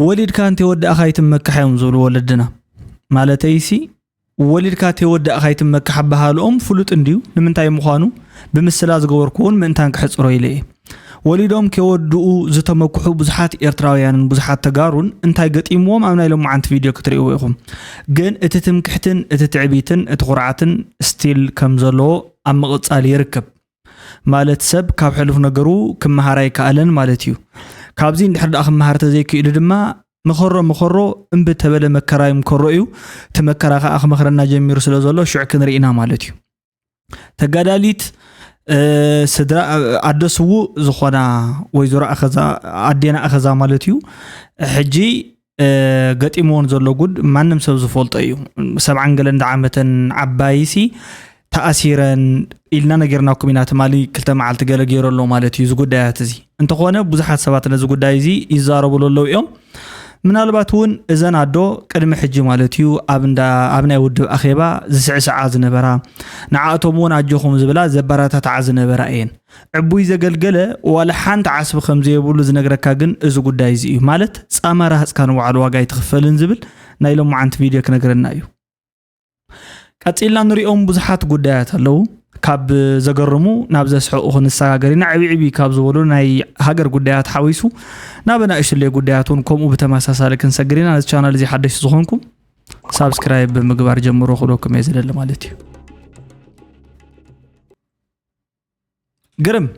ولد كانت يودع خايت مكة حيمزول ولدنا مالتيسي ولد كانت يودع خايت مكة حبها الأم فلوت انديو لمن تاي مخانو بمسلاز جوركون من تانك حس رويلي ولدهم كيودعوا زتمكحوا بزحات إرتراويان بزحات تجارون انتاي قد إموام أمنا لهم عند فيديو كتريوهم جن اتتمكحتن اتتعبيتن اتقرعتن ستيل كمزلو أما قصالي يركب مالت سب كاب حلف نجرو كم مهاراي كألن مالتيو كابزين دحر أخ مهارت زيك إلى دما مخرو انبت بلا مكراي مكرؤيو تمكرا أخ مخرنا جميع رسول الله شو عكن رئينا مالتيو تجادليت سدرا عدسو زخنا ويزرا أخذا عدينا أخذا مالتيو حجي قد إيمون زلوا جود ما نمسو زفولت أيو سبعان قلنا عامة عبايسي تأثيرا إلنا نجرنا كمينات مالي كلتا معل تجال جير الله مالتي زوجود دايتزي أنت خوانه بزحات سباتنا زوجود دايزي يزاربوا الله يوم من الباتون إذا نادو كلمة حج مالتيو أبنا يود أخيبا زسع ساعة نبرا نعاتمون عجوهم زبلا زبرات تعزن براين عبوي زقلقلة ولا حان تعصب خمزة يقولوا زنقرا كاجن زوجود دايزي مالت سامرة كانوا على واقع يتخفلن زبل نايلهم عند فيديو كنقرنا أيو كاتيلا نريهم بزحات قدات لو كاب زجرمو نابز سحق خنسا غرينا عبي كاب زولو ناي هاجر قدات حويسو نابنا ايش اللي قداتون كوم وبتماساسا لكن سجرينا على الشانل زي حدش زخونكم سبسكرايب بمقبار جمرو خلوكم يزلل مالتي قرم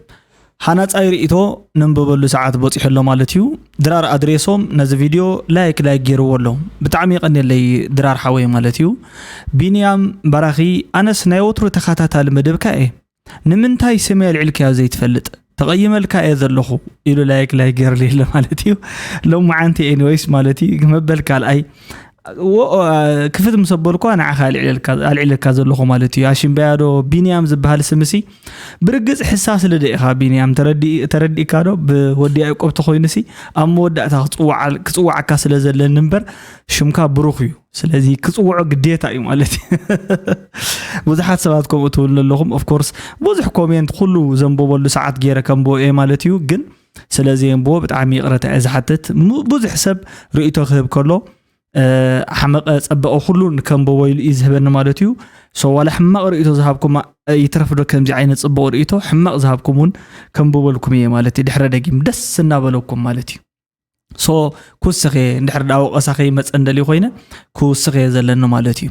حانات ايريتو ننببلو ساعات بوصيح له مالتيو درار ادريسوم نز فيديو لايك جيرو له بتعمي قني لي درار حوي مالتيو بينيام براخي انس نايوترو تخاتاتا المدبكا ايه نمنتاي سميل علكا زي تفلط تقيم الكا ايه زلخو يلو لايك جير لي مالتيو لو معانتي انويس مالتي مبلكا الاي كيفت مسبلكو انا خالي على كذا لخو مالتي عشان بيادو بينيام زبال سمسي برقص حساس لديها بينيام تردي كادو بودي عقب تخوينسي ام ودعتا كصوع كاس لزل نمبر شمكا بروخيو سلازي كصوع قديتا اي مالتي بزحات سباتكم تقول لهم اوف كورس بزح كومنت كله زنبو بلو ساعات غيره كمبو اي مالتيو جن سلازي انبو بتعمي قرته ازحتت بزح سب رؤيتو خيب كله حمق صبقو كله كم بويل يذهبن مالتيو سو ولا حمق رئيتو ذهبكم يترفدو كم زي عين صبقو رئيتو حمق ذهبكمون كم بولكم يا مالتي دحر دقيم دس نابلوكم مالتي سو كوسخي دحر داو قسخي مصندلي خوينه كوسخي زلن مالتيو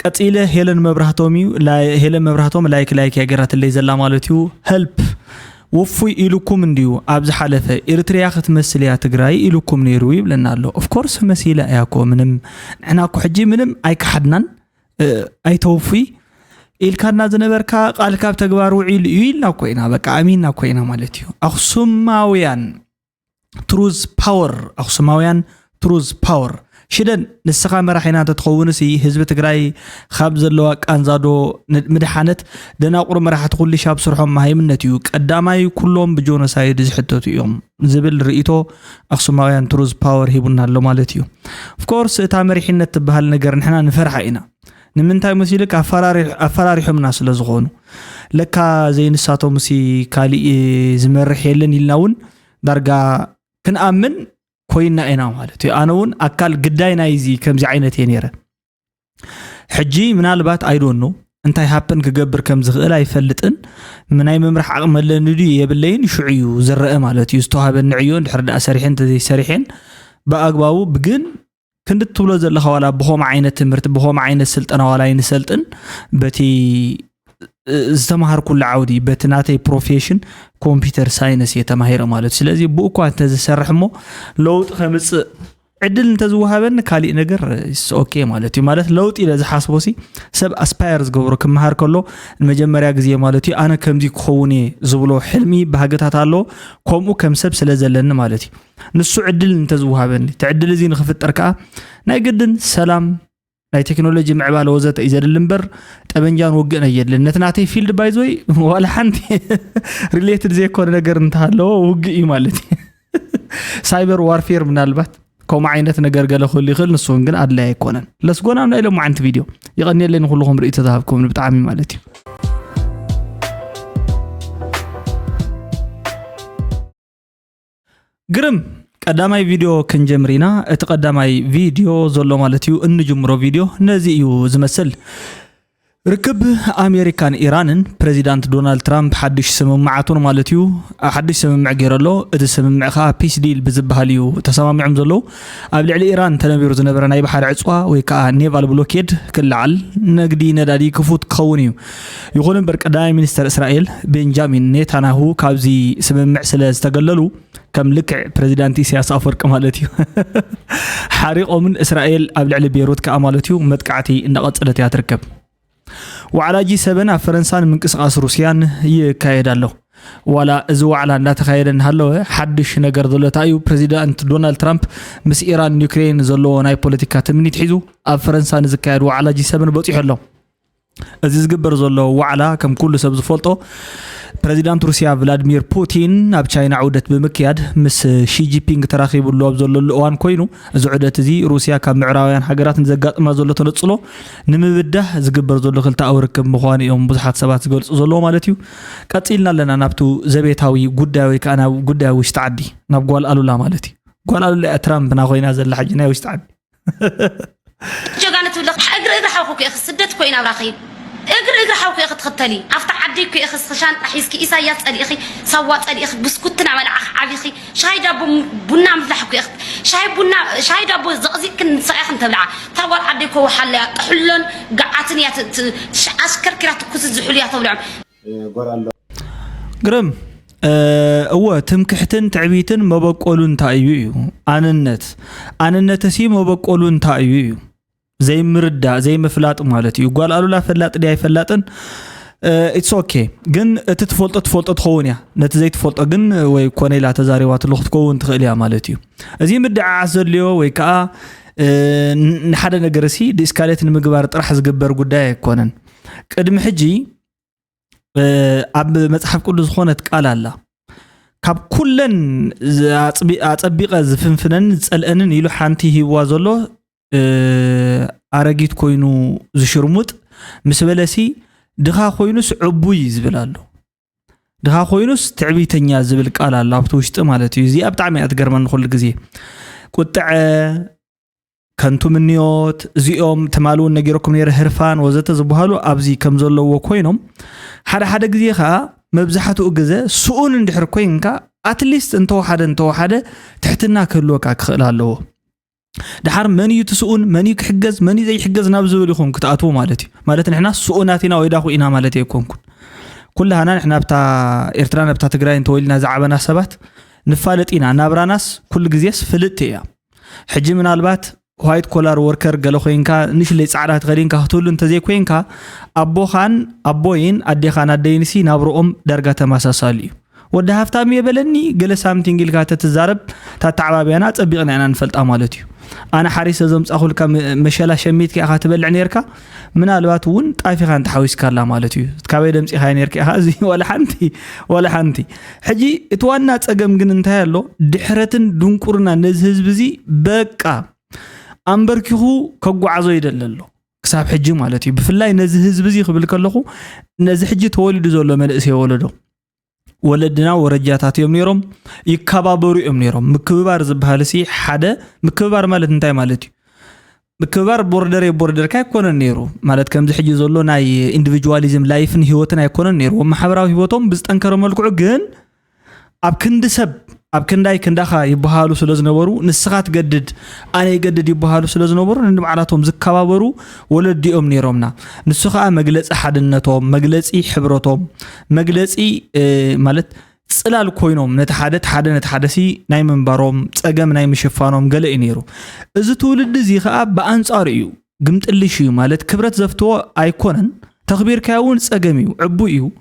قصيله هيلن مبرهاتومي لا هيلن مبرهاتوم لايك يغرات اللي زلا مالتيو هلب وفوي إلوكم نديو أبز حلفة إرتريا خت مسليا تجراي إلوكم نيروي لنا له of course مسيلة ياكو منم إحنا كو حجي منم أي كحدنا أي توفي إلكنا زنبركا قال كاب تجبارو عيلنا كوينا بقى أميننا كوينا مالتيو أخسماويان تروز باور أخسماويان تروز باور شدن نسخة مرحينا تتخون سي حزب تجراي خبز اللواك أنزادو مدحانت دنا قرب مرحة تقول لي شاب صرحهم ما هي منتيو قداماي كلهم بجونا سايد زحتو يوم زبل رئيتو أخصماويان تروز باور هيبونا اللو مالتيو of course تامري حينة تبهال نقر نحنا نفرح إنا نمنتاي مسيلك أفراري حمنا سلازغونو لكا زي نساتو مسي كالي زمرح يلن يلناون درقا كن آمن كوينا اينا مالتي اناون اكل قداينا يزي كم زي عينتي نيره حجي منالبات اي دون نو انتي هابن كغبر كم زغل يفلطن من اي ممرح عقمل ندي يبلين شعيو زرق مالتي يستوهب النعيون دحر اسريحين تزي سريحين باغباو بغن كندت تولو زلخ ولا بخوم عينه تمرت بخوم عينه سلطنا ولا ينسلطن بتي زتمهر كل عودي بتناتي بروفيشن كمبيوتر ساينس يتمهر مالت سلازي بوكو انت زسرحمو لوط خمص عدل انت زوهابن كالي نجر اوكي مالتي مالت لوط الى زحاسبوسي سب اسبايرز غبرو كمهر كله المجمريا غزي مالتي انا كمزي كخوني زبلو حلمي بهاغتاتالو كومو كم سب سلازلن مالتي نسو عدل انت زوهابن تعدل زي نخفتركا ناي قدن سلام لاي تكنولوجي معبال وزت اذا اللمبر طبنجان وقنا يدل نتناتي فيلد بايزوي ولا حنت ريليتد زي كون ነገር እንታለው وقي مالتي سايبر وارفير منالبات كوم عينت ነገር ገለ خل يخل نسون ግን አድላ አይኮነን ለስጎናም ላይ ለሙ አንተ ቪዲዮ ይቀንየለን ሁሉም ርኢት ተዛብኩም በጣም مالتي ግርም قداماي فيديو كنجمرينا اتقداماي فيديو زلو مالتيو انجمرو فيديو نزيو زمسل ركب امريكان ايرانن بريزيدنت دونالد ترامب حدش سممعاتون مالتيو حدش سممع غيرلو اد سممعخا بيس ديل بزبهاليو تسمامعم زلو اب لعل ايران تنبيرو زنبر ناي بحر عصوا وي كا نيفال بلوكيد كلعل نغدي ندادي كفوت كونيو يقولن برقداي مينستر اسرائيل بنجامين نيتانياهو كابزي سممع سلاز تقللو كم لكع بريزيدنت سياس افرق مالتيو حريقو من اسرائيل اب لعل بيروت كامالتيو متقعتي ان قصلتها تركب وعلى جي 7 فرنسان من قصاص روسيان يكايدالو ولا ازو على لا تخايدن هالو حدش نجر دولتايو بريزيدنت دونالد ترامب مس ايران يوكرين زلو ناي بوليتيكا تمنيت حيزو اب فرنسان زكايدو على جي 7 بوطيحلو ازي زغبر زلو وعلا كم كل سب زفولطو بريزيدنت روسيا فلاديمير بوتين اب تشاينا عودت بمكياد مس شي جي بينغ تراخيبلو اب زلو الاوان كوينو ازو عودت زي روسيا كاب معراويان حاجرات نزغاطما زلو تنصلو نمبده زغبر زلو خلتا اوركب مخوان يوم بزحات سبات زغلص زلو مالتيو قصيلنا لنا نابتو زبيتاوي غداوي كانا غداوي وشتعدي ناب قال الولا مالتي قال الولا ترامب نا خوينا زل حجنا وشتعدي جوغانت ولا اقرا حوكو يا اخي سدت كوينا براخيب اقرا حوكو يا اخي تختلي افتح عديك يا اخي خشان احيسكي ايساياس ادي اخي سواط ادي اخي بسكوتنا مال عبي اخي شاي دابو بنا مفلحكو يا اخي شاي دابو زقزيق كن صايخ انت بلع تاول عديكو وحلا حلن قعاتن يا اشكركرات كوس زحوليا تبلع قرم هو تمكحتن تعبيتن مبقولون تايو اننت سي مبقولون تايو زي مردا زي مفلاط مالتي يقال قالوا لا فلاط دي يفلاطن اتس اوكي جن تتفولط تخونيا نت زي تفولط جن وي كونيلا تزاريوات لخت كون تخليا مالتي ازي مدع عزليو وي كا نحدا نغرسي ديسكاليت نمغبار طرح زغبر غداي يكونن قدم حجي اب مصحف قدس خونت قال الله كاب كلن اصبيقه زفنفنن صلئنن يلو حانتي هوا زلو አረጊት ኮይኑ ዝሽርሙጥ ምስ በለሲ ድኻ ኮይኑስ ዕቡይ ዝብላሉ ድኻ ኮይኑስ ትዕቢተኛ ዝብል ቃል አለ ኣብቲ ውሽጥ ማለት እዩ እዚ ኣብ ጣዕሚ ኣትገርመን ኩሉ ግዜ ቁጥዕ ከንቱ ምንዮት እዚኦም ተማሉን ነጊሮኩም ነይረ ህርፋን ወዘተ ዝበሃሉ ኣብዚ ከም ዘለዎ ኮይኖም ሓደ ግዜ ኻ መብዛሕትኡ ግዜ ስኡን እንድሕር ኮይንካ ኣትሊስት እንተው ሓደ ትሕትና ክህልወካ ክኽእል ኣለዎ دحر مني تسؤون مني كحجز مني زي حجز نابزول يخون كتأتو مالتي نحنا سؤوناتنا ويداخو إنا مالتي يكون كلها نحنا بتاع إرترانا بتاع تجرين تويلنا زعبنا سبات نفالت إنا نابراناس كل جزيس فلتيا حجي من البات وايت كولار وركر قالوا خينكا نش اللي سعرات غيرين كهتولو انت زي كوينكا أبوين أدي خان أدينسي نابرو درجة مساسالي وده هفتامي بلني جلس سامتين جيل كاتة تزارب تتعبابينا تبيغنا أنا نفلت أمالتي أنا حريص زمس أقول كم مشلا شميت كي أخات بلعني يركا من الوقت ون تعرفي خان تحويس كارلا مالتي تكابي دمس إخوان يركا هذي ولا حنتي حجي اتوانا تأجم جن انتهى له دحرتن دونكورنا نزهز بزي بقى أمبركيهو كجو عزيد لله كسب حجي مالتي بفلاي نزهز بزي قبل كله نزه حجي تولد زولا ملأسي ولده ولدنا ورجاتات يوم نيروم يكبابرو يوم نيروم مكبار زبهالسي حدا مكبار مالت انتاي مالتي مكبار بوردر كاي كون نيرو مالت كم زحجي زولو ناي انديفيدواليزم لايفن هيوتنا يكون نيرو ومحبراو هيوتهم بزطنكر ملكو جن اب كنداي كندخا يبهالو سلازنبرو نسخات جدد انا يجدد يبهالو سلازنبرو نمعلاتهم زكبابرو ولديهم نيرومنا نسخا مغلص حدنتهم مغلصي حبرتهم مغلصي مالت صلال كوينوم نتحدثي ناي منبروم صقم ناي مشفانوم غل ينيرو از تولد زي خا بانصار يو قمطلشي مالت كبرت زفتو ايكونن تخبير كاون صقميو عبويو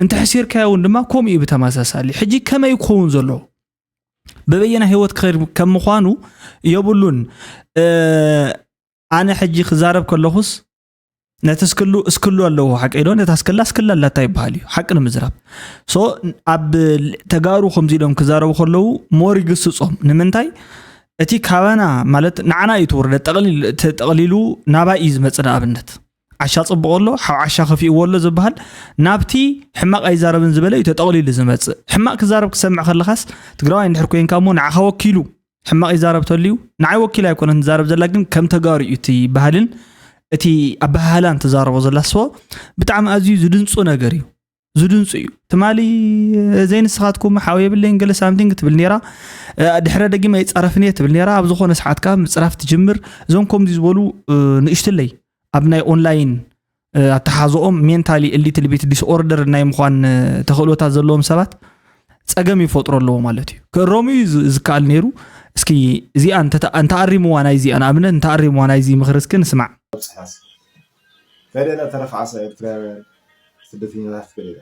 انت حسير كاون دما كومي بتماساسالي حجي كما يكون زلو ببينا هيوت خير كم مخانو يبلون انا حجي خزارب كلهوس نتسكلو الله حق ايدون نتاسكلا لا تايبالي حق نمزراب سو اب تغارو خمزيلهم كزارو خلو موري قصصهم نمنتاي اتي كابانا مالت نعنا يتورد تقليلو نابا ايز مصنا ابنت عشا صبقولو عشا خفي ولو زبحال نابتي حماق اي زاربن زبله يتقليل زمص حماق كزارب كسمع خلخاس تغراوي ندحر كوين كامو نعخو كيلو حماق يزارب توليو نعي وكيل يكون نزارب زلاقن كم تجاري يتي بهالن اتي أبهالان تزارب وزلا سوا بتعم أزي زدنسو نجاريو زدنسو تمالي زين سخاتكم حاوية باللين جلس عامدين تبل نيرا دحرة دقي ما يتصرفني تبل نيرا أبزخون ساعات كام تصرف تجمر زونكم ديزولو نشتلي أبناء أونلاين التحازؤهم مينتالي اللي تلبيت ديس أوردر نايم خوان تخلو تازلهم سبات ጸገም ይፈጥሮሎ ማለት እዩ ከሮሚ ዝካል ነይሩ እስኪ እዚ አንተ አሪሙ ዋናይ እዚ አና አብነ እንተ አሪሙ ዋናይ እዚ ምኽርስክን ስማዕ ፈደላ ተረፋዓሰ ኤርትራዊ ስደተኛታት ፈደላ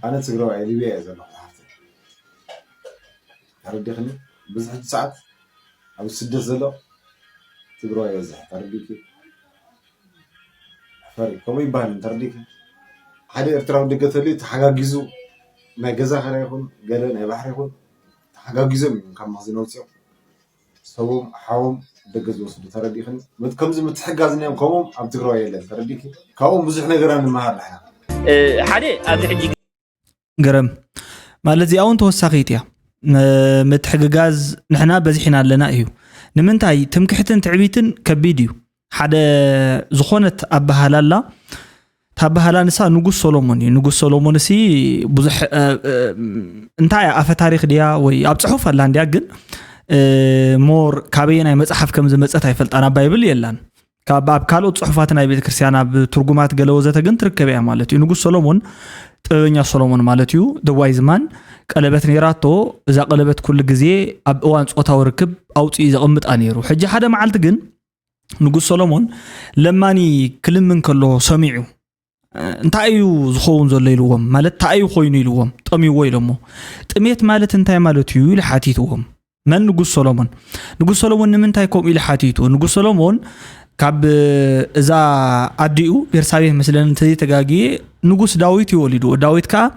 አነ ትግራዋይ ሊቢያ ዘሎ ታርዲኽኒ ብዙሕ ሰዓት ኣብ ስደት ዘሎ ትግራዋይ በዝሕ ታርዲኪ ፈሪ ከምኡ ይባሃል ታርዲኪ ሓደ ኤርትራዊ ደገተሊ ተሓጋጊዙ ما جزاه خيرهم قالوا أنا بحرهم حاجة كم مخزن وصيو سووا حاوم دقز وصل ترى ديخن متكم زي متحجزني كوم عم تقرأ يلا ترى ديك كوم بزحنا قران المهار لحنا حادي هذا حجي قرم ما الذي أون توساقيتيا متحجز نحنا بزحنا لنا إيو نمنتاي تمكحتن تعبيتن كبيديو حدا زخونة أبها لالا تابهلا نسا نقول سولومون سي بزح انتاي أف تاريخ ديا وي أبصحوف اللان ديا جن مور كابينا يمسحف كم زمسات هيفلت أنا بايبل يلان كباب كالو صحفاتنا يبيت كريستيانا بترجمات جلوزة تجن تركبيها مالتي نقول سولومون تبني سولومون مالتيو the wise man قلبت نيراتو إذا قلبت كل جزء أب وان صوتها وركب أو إذا قمت أنيرو حاجة حدا معلت جن نقول سولومون لماني كل من كله سميعو انتايو زخون زل يلوهم مالت تايو خوين يلوهم طمي ويلمو طميت مالت انتاي مالتيو لحاتيتوهم من نقول سولومون من تايكم الى حاتيتو نقول سولومون كاب اذا اديو بيرسابيه مثلا انتي تغاغي نقول داويت يوليدو داويت كا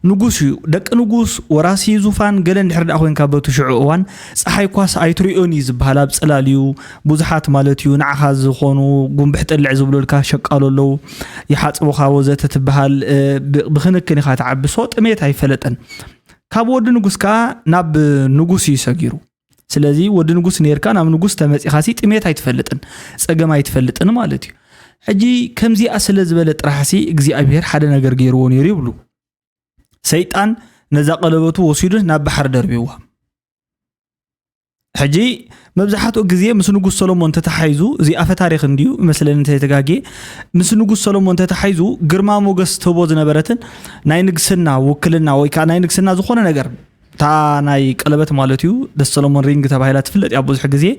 نقول دق نقول وراسي زوفان قلن دحر اخوين كابتو شعوان صحاي كواس ايتريوني زبحالا بصلاليو بوزحات مالتيو نعخا زخونو قنبح طلع زبلولكا شقالولو يحاصبوخا وزته تبحال بخنكني خا تعبسو طميت هيفلطن كاب ود نقوسكا ناب نقوس يسغيرو ስለዚህ ወደ ንጉስ ነርካ ናብ ንጉስ ተመጽኻሲ ጥሜት አይትፈልጥን ጸገም አይትፈልጥን ማለት እዩ ሕጂ ከምዚ አስለ ዝበለ ጥራሕሲ እግዚአብሔር ሓደ ነገር ገይርዎ ነይሩ ይብሉ ሰይጣን ነዛ ቀለበቱ ወሲዱ ናብ ባሕር ደርቢዋ ሕጂ መብዛሕቱ ግዜ ምስ ንጉስ ሰሎሞን ተተሓይዙ እዚ አፈ ታሪኽ እንዲዩ መስለን ተተጋጌ ምስ ንጉስ ሰሎሞን ተተሓይዙ ግርማ ሞገስ ተቦ ዝነበረትን ናይ ንግስና ውክልና ወይ ካ ናይ ንግስና ዝኾነ ነገር تا ناي قلبت مالتيو دس سولومون رينج تبايلا تفلط يا بوزح غزي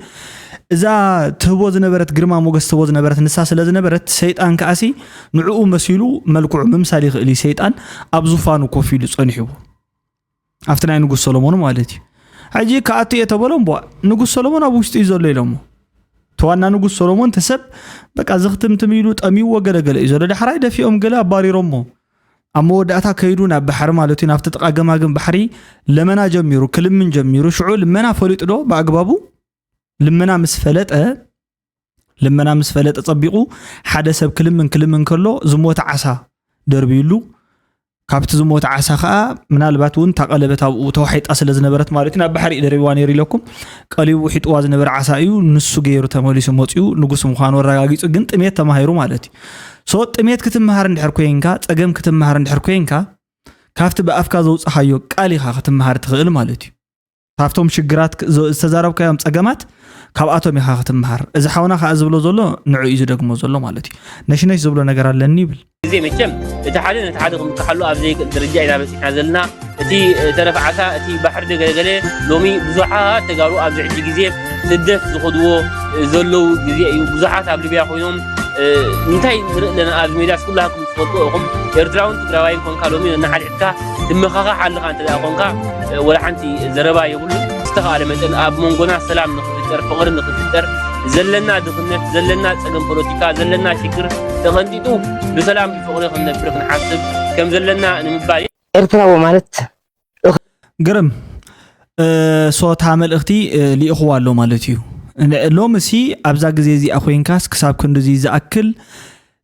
اذا تبوز نبرت غرما موغس تبوز نبرت نسا سلاز نبرت شيطان كاسي نعو مسيلو ملكو ممسالي خلي شيطان ابزوفانو كوفيلو صنيحو افتنا نغوس سولومون مالتي حجي كاتي يتبلون بو نغوس سولومون ابوشت يزول يلمو توانا نغوس سولومون تسب بقى زختم تميلو طميو وغلغل يزول دحراي دفيوم غلا باريرومو أمو داتا كيدونا بحر مالتي نافت تقاقماقم بحري لمنا جميرو كل من جميرو شعو لمنا فلت دو بأقبابو لمنا مسفلت أطبقو حدث بكل من كله زموت عسى دربيلو كابت زموت عسى خاء من الباتون تقلبت أو توحيد أصل زنبرت مالتنا بحري دربيواني ريلوكم قاليو وحيد واز نبر عسايو نسو غيرو تمولي سموتيو نقص مخانو الرقاقيسو قنت اميت تماهيرو مالتي صوت اميت كتمهار اندحر كوينكا صقم كتمهار اندحر كوينكا كافت بافكا زوصحايو قالي خا كتمهار تخيل مالتي كافتهم شجرات استزاربكا يم صقمات كاباتهم يخا كتمهار اذا حاونا خا ازبلو زلو نعو يزو دغمو زلو مالتي نشنش زبلو ነገር አለኒ ብል زي مچم تحدهم كحلو ابزي درجه الى بس حزلنا تي ترفعتا تي بحر دغلغله لومي بزحات تغارو ابزي غزي سدت زخدو زلو غزي بزحات ابلبيا خوينهم نتاي لنا ازميداس كلكم تفضلوا ايرتراون تراوين كون كالومي نحدكا دمخخا حلقا انت اكونكا ولا حنتي زربا يقول استغال مدن اب مونغونا سلام نخدر فقر نخدر زلنا دخنت زلنا صقم بوليتيكا زلنا شكر تغنديتو بسلام بفقر خنفرق نحسب كم زلنا نمبال ايرتراو مالت قرم صوت عمل اختي لاخوالو مالتيو لومسي ابزا غزي زي اخوينكاس كساب كندزي زاكل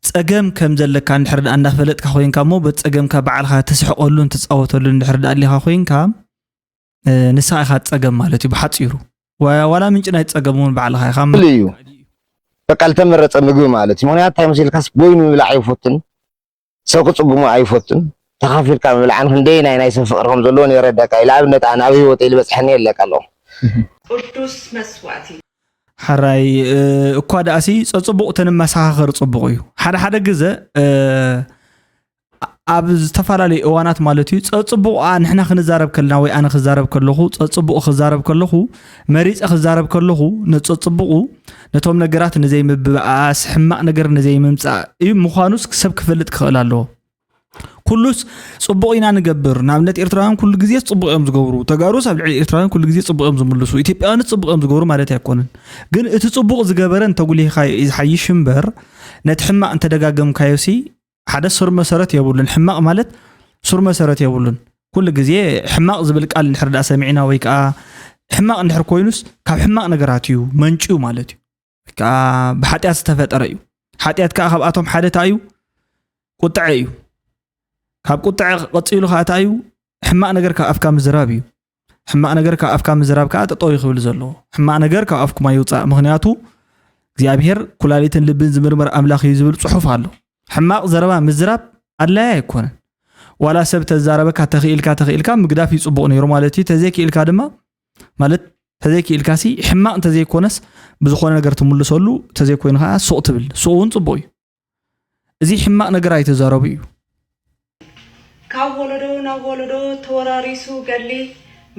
صقم كم زلكا نحرد اندا فلطكا خوينكا مو بصقم كا بعلها تسحقولن تصاوتولن نحرد عليها خوينكا ንስኻ ኢኻ ትፀገም ማለት እዩ ብሓፂሩ ዋላ ምንጭ ናይ ፀገሙን ባዕልኻ ኢኻ እዩ በቃ ልተመረፀ ምግቢ ማለት እዩ ምክንያቱ እንታይ መሲልካስ ቦይኑ ምብላዕ ኣይፈትን ሰብ ክፅጉሙ ኣይፈትን ተኻፊልካ ምብላዕን ክንደይ ናይ ሰብ ፍቅሪ ከም ዘለዎ የረዳእካ ንኣብነት ኣነ ኣብ ሂወተይ ዝበፅሐኒ የለቃ ኣሎ ቅዱስ መስዋእቲ ሓራይ እኳ ዳእሲ ፀፅቡቕ ተንመሳኻኽር ፅቡቕ እዩ ሓደ ግዜ ኣብ ዝተፈላለዩ እዋናት ማለት እዩ ፀፅቡቕ ንሕና ክንዛረብ ከለና ወይ ኣነ ክዛረብ ከለኹ ፀፅቡቕ ክዛረብ ከለኹ መሪፀ ክዛረብ ከለኹ ነፀፅቡቑ ነቶም ነገራት ንዘይምብኣስ ሕማቕ ነገር ንዘይምምፃእ እዩ ምዃኑስ ሰብ ክፈልጥ ክኽእል ኣለዎ ኩሉስ ፅቡቕ ኢና ንገብር ንኣብነት ኤርትራውያን ኩሉ ግዜ ፅቡቕ እዮም ዝገብሩ ተጋሩስ ኣብ ልዕሊ ኤርትራውያን ኩሉ ግዜ ፅቡቕ እዮም ዝምልሱ ኢትዮጵያውያን ፅቡቕ እዮም ዝገብሩ ማለት ኣይኮነን ግን እቲ ፅቡቕ ዝገበረ እንተጉሊኻ ይሓይሽ እምበር ነቲ ሕማቕ እንተደጋገምካዮሲ ሓደ ሱር መሰረት የብሉን ሕማቕ ማለት ሱር መሰረት የብሉን ኩሉ ግዜ ሕማቕ ዝብል ቃል ንሕርዳ ሰሚዕና ወይ ከዓ ሕማቕ እንድሕር ኮይኑስ ካብ ሕማቕ ነገራት እዩ መንጭዩ ማለት እዩ ከዓ ብሓጢያት ዝተፈጠረ እዩ ሓጢያት ከዓ ካብኣቶም ሓደ እንታይ እዩ ቁጥዐ እዩ ካብ ቁጥዐ ቀፂሉ ከዓ እንታይ እዩ ሕማቕ ነገር ካብ ኣፍካ ምዝራብ እዩ ሕማቕ ነገር ካብ ኣፍካ ምዝራብ ከዓ ጠጠው ይኽብል ዘለዎ ሕማቕ ነገር ካብ ኣፍኩም ኣይውፃእ ምክንያቱ እግዚኣብሔር ኩላሊትን ልብን ዝምርምር ኣምላኽ እዩ ዝብል ፅሑፍ ኣሎ ሕማቕ ዘረባ ምዝራብ ኣድላይ ኣይኮነን ዋላ ሰብ ተዛረበካ ተኽኢልካ ምግዳፍ ይፅቡቕ ነይሩ ማለት እዩ ተዘይክኢልካ ድማ ማለት ተዘይክኢልካሲ ሕማቕ እንተዘይኮነስ ብዝኾነ ነገር ትምልሰሉ ተዘይኮይኑ ከዓ ሱቕ ትብል ሱቕ እውን ፅቡቕ እዩ እዚ ሕማቕ ነገር ኣይተዛረቡ እዩ ካብ ወለዶ ናብ ወለዶ ተወራሪሱ ገሊ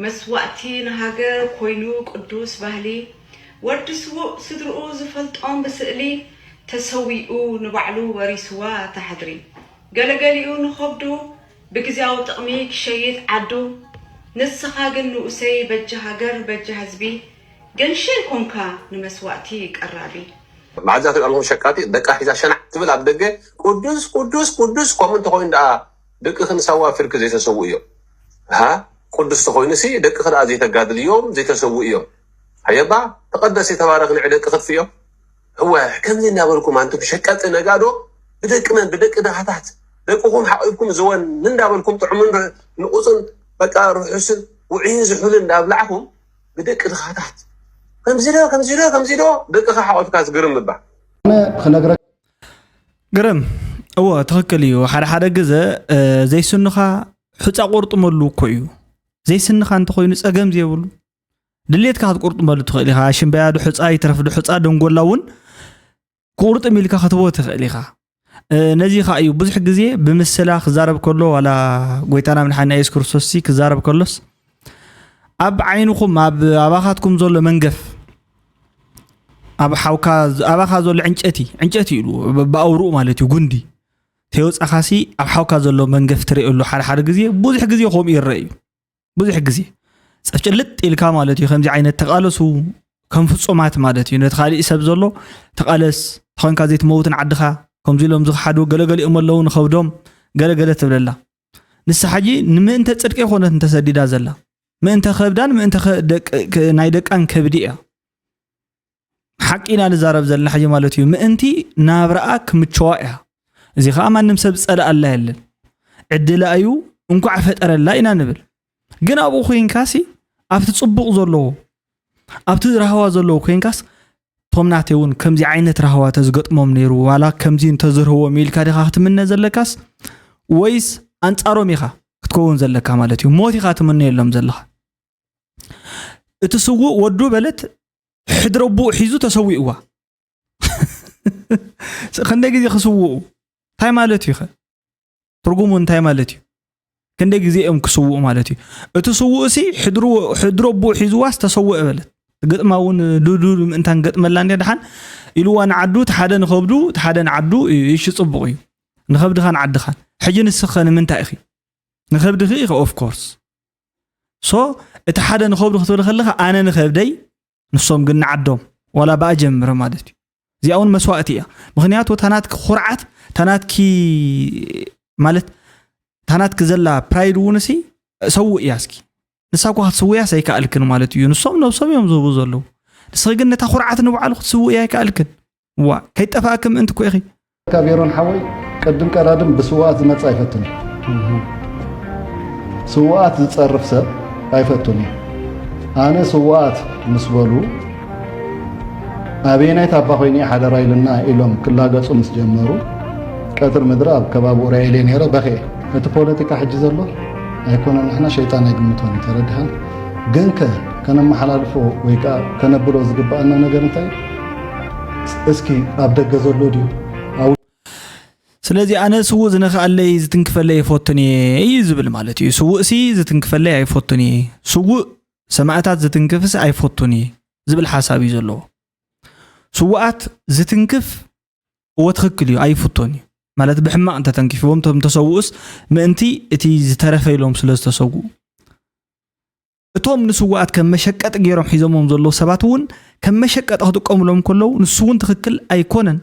መስዋእቲ ንሃገር ኮይኑ ቅዱስ ባህሊ ወዲ ስድርኡ ዝፈልጦም ብስእሊ ተሰዊኡ ንባዕሉ ወሪስዋ ተሓድሪ ገለገሊኡ ንኸብዱ ብግዚያዊ ጥቕሚ ክሸይት ዓዱ ንስኻ ግን ንኡሰይ በጀ ሃገር በጀ ህዝቢ ገንሽን ኮንካ ንመስዋእቲ ቀራቢ ማዕዛት ቀልኩም ሸቃጢ ደቃ ሒዛ ሸናዕ ትብል ኣብ ደገ ቅዱስ ቅዱስ ቅዱስ ከምኡ እንተኮይኑ ደኣ ደቂ ክንሰዋ ፍርቂ ዘይተሰው እዮም ቅዱስ ተኮይኑሲ ደቂ ክደኣ ዘይተጋድል እዮም ዘይተሰው እዮም ሃየባ ተቐደስ የተባረኽ ንዕ ደቂ ክትፍዮም هو كم زين نقولكم أنتم شكلت نجادو بدك من بدك ده هتحت دقكم حقكم زوان من دابلكم تعمل نقصن بقى حسن وعين زحول دابلعكم بدك ده هتحت كم زيرو دك حقك كاس قرم ببع أنا خلنا قرم هو تخكليو حدا جزء زي سنخا حتى قرط ملو كويو زي سنخا أنت خوي نسأجم زي يقولوا دليت كهاد قرط ملو تخليها عشان بيادو حتى يترف دو حتى دنقول لون قرط ملكا خطوه تخليها نزيخا أيو بزح جزء بمثلا خزارب كله ولا قويتنا من حنا يذكر سوسي خزارب كلس أب عينكم أباخاتكم زول منقف أب حوكاز أباخا زول عنجتي له بأورو مالتي جندي تيوز أخاسي أب حوكاز زول منقف تري له حر جزء بزح جزء خوم يرأي بزح جزء سأشلت إلكا مالتي خمسة عين التقالسو كم في الصومات مالتي نتخالي إسب زولو تقالس خان كازيت موتن عدخا كم زيلهم زخ حدو قلقل يملون خودهم قلقل تبللا نس حاجي ما أنت تصدق يخون أنت سديد زلا ما أنت خبدان ما أنت نايدك أن كبدية حكينا نزارب زلا حاجة مالتي ما أنتي نابرأك متشوائع زي خام أن نمسب سأل الله إلا عدل أيو أنكو عفت أرى الله إنا نبل جنا أبو خوين كاسي عفت تصبق زلو عفت رهوا زلو خوين كاس طمناتيون كم زي عينة رهوا تزقط ممنيرو ولا كم زي انتظر هو ميل كاري خاطر من زلكاس ويس أنت أروميخا تكون زلكا مالتي موتي خاطر من يلهم زلها تسوق ودو بلت حدربو حيزو تسويقوا خندق زي خسوقوا تاي مالتي خ ترجمون تاي مالتي كندق زي أم كسوق مالتي تسوق سي حدربو حيزو واس تسوق بلت قد ما ون دو أنت قد ملاني دحان إلو أنا عدو تحدا نخبدو تحدا نعدو إيش تصبغي نخبد خان عد خان حجن السخن من تأخي نخبد خيخ أوف كورس so تحدا نخبد خطور خلها أنا نخبدي نصوم قلنا عدهم ولا باجم رمادتي زي أول مسواتية مغنيات تنات خرعت تنات كي مالت تنات كزلا برايد ونسي سوق ياسكي نساكو هتسويها سيكالكن مالتي نصوم لو صوم يوم زوبو زلو نسخي نتا خرعت نبعلو تسويها كالكن وا كي تفاكم انت كو اخي كبيرون حوي قدم قرادم بسوات نصا يفتن سوات تصرف سب ኣይፈቱን ኣነ ስዋኣት ምስ በሉ ኣበየናይ ታባ ኮይኒ ሓደራ ኢልና ኢሎም ክላገጹ ምስ ጀመሩ ቀትር ምድሪ ኣብ ከባቢ ኡራኤል ነይረ በኸ እቲ ፖለቲካ ሕጂ ዘሎ ኣይኮነን ንሕና ሸይጣን ኣይግምቶን ተረድሃን ግን ከነመሓላልፎ ወይ ከዓ ከነብሎ ዝግባአና ነገር እንታይ እስኪ ኣብ ደገ ዘሎ ድዩ ስለዚህ ኣነ ስውእ ዝነኽኣለይ ዝትንክፈለይ ይፈቱን እዩ ዝብል ማለት እዩ ስውእ ሲ ዝትንክፈለይ ኣይፈቱን ስውእ ሰማዕታት ዝትንክፍስ ኣይፈቱን ዝብል ሓሳብ እዩ ዘለዎ ስውኣት ዝትንክፍ ወትኽክል እዩ ኣይፈቱን ማለት ብሕማቕ እንተ ተንኪፍዎም ተሰውኡስ ምእንቲ እቲ ዝተረፈ ኢሎም ስለ ዝተሰውኡ እቶም ንስዋኣት ከም መሸቀጥ ገይሮም ሒዞሞም ዘሎ ሰባት እውን ከም መሸቀጥ ክጥቀሙሎም ከለው ንሱ እውን ትኽክል ኣይኮነን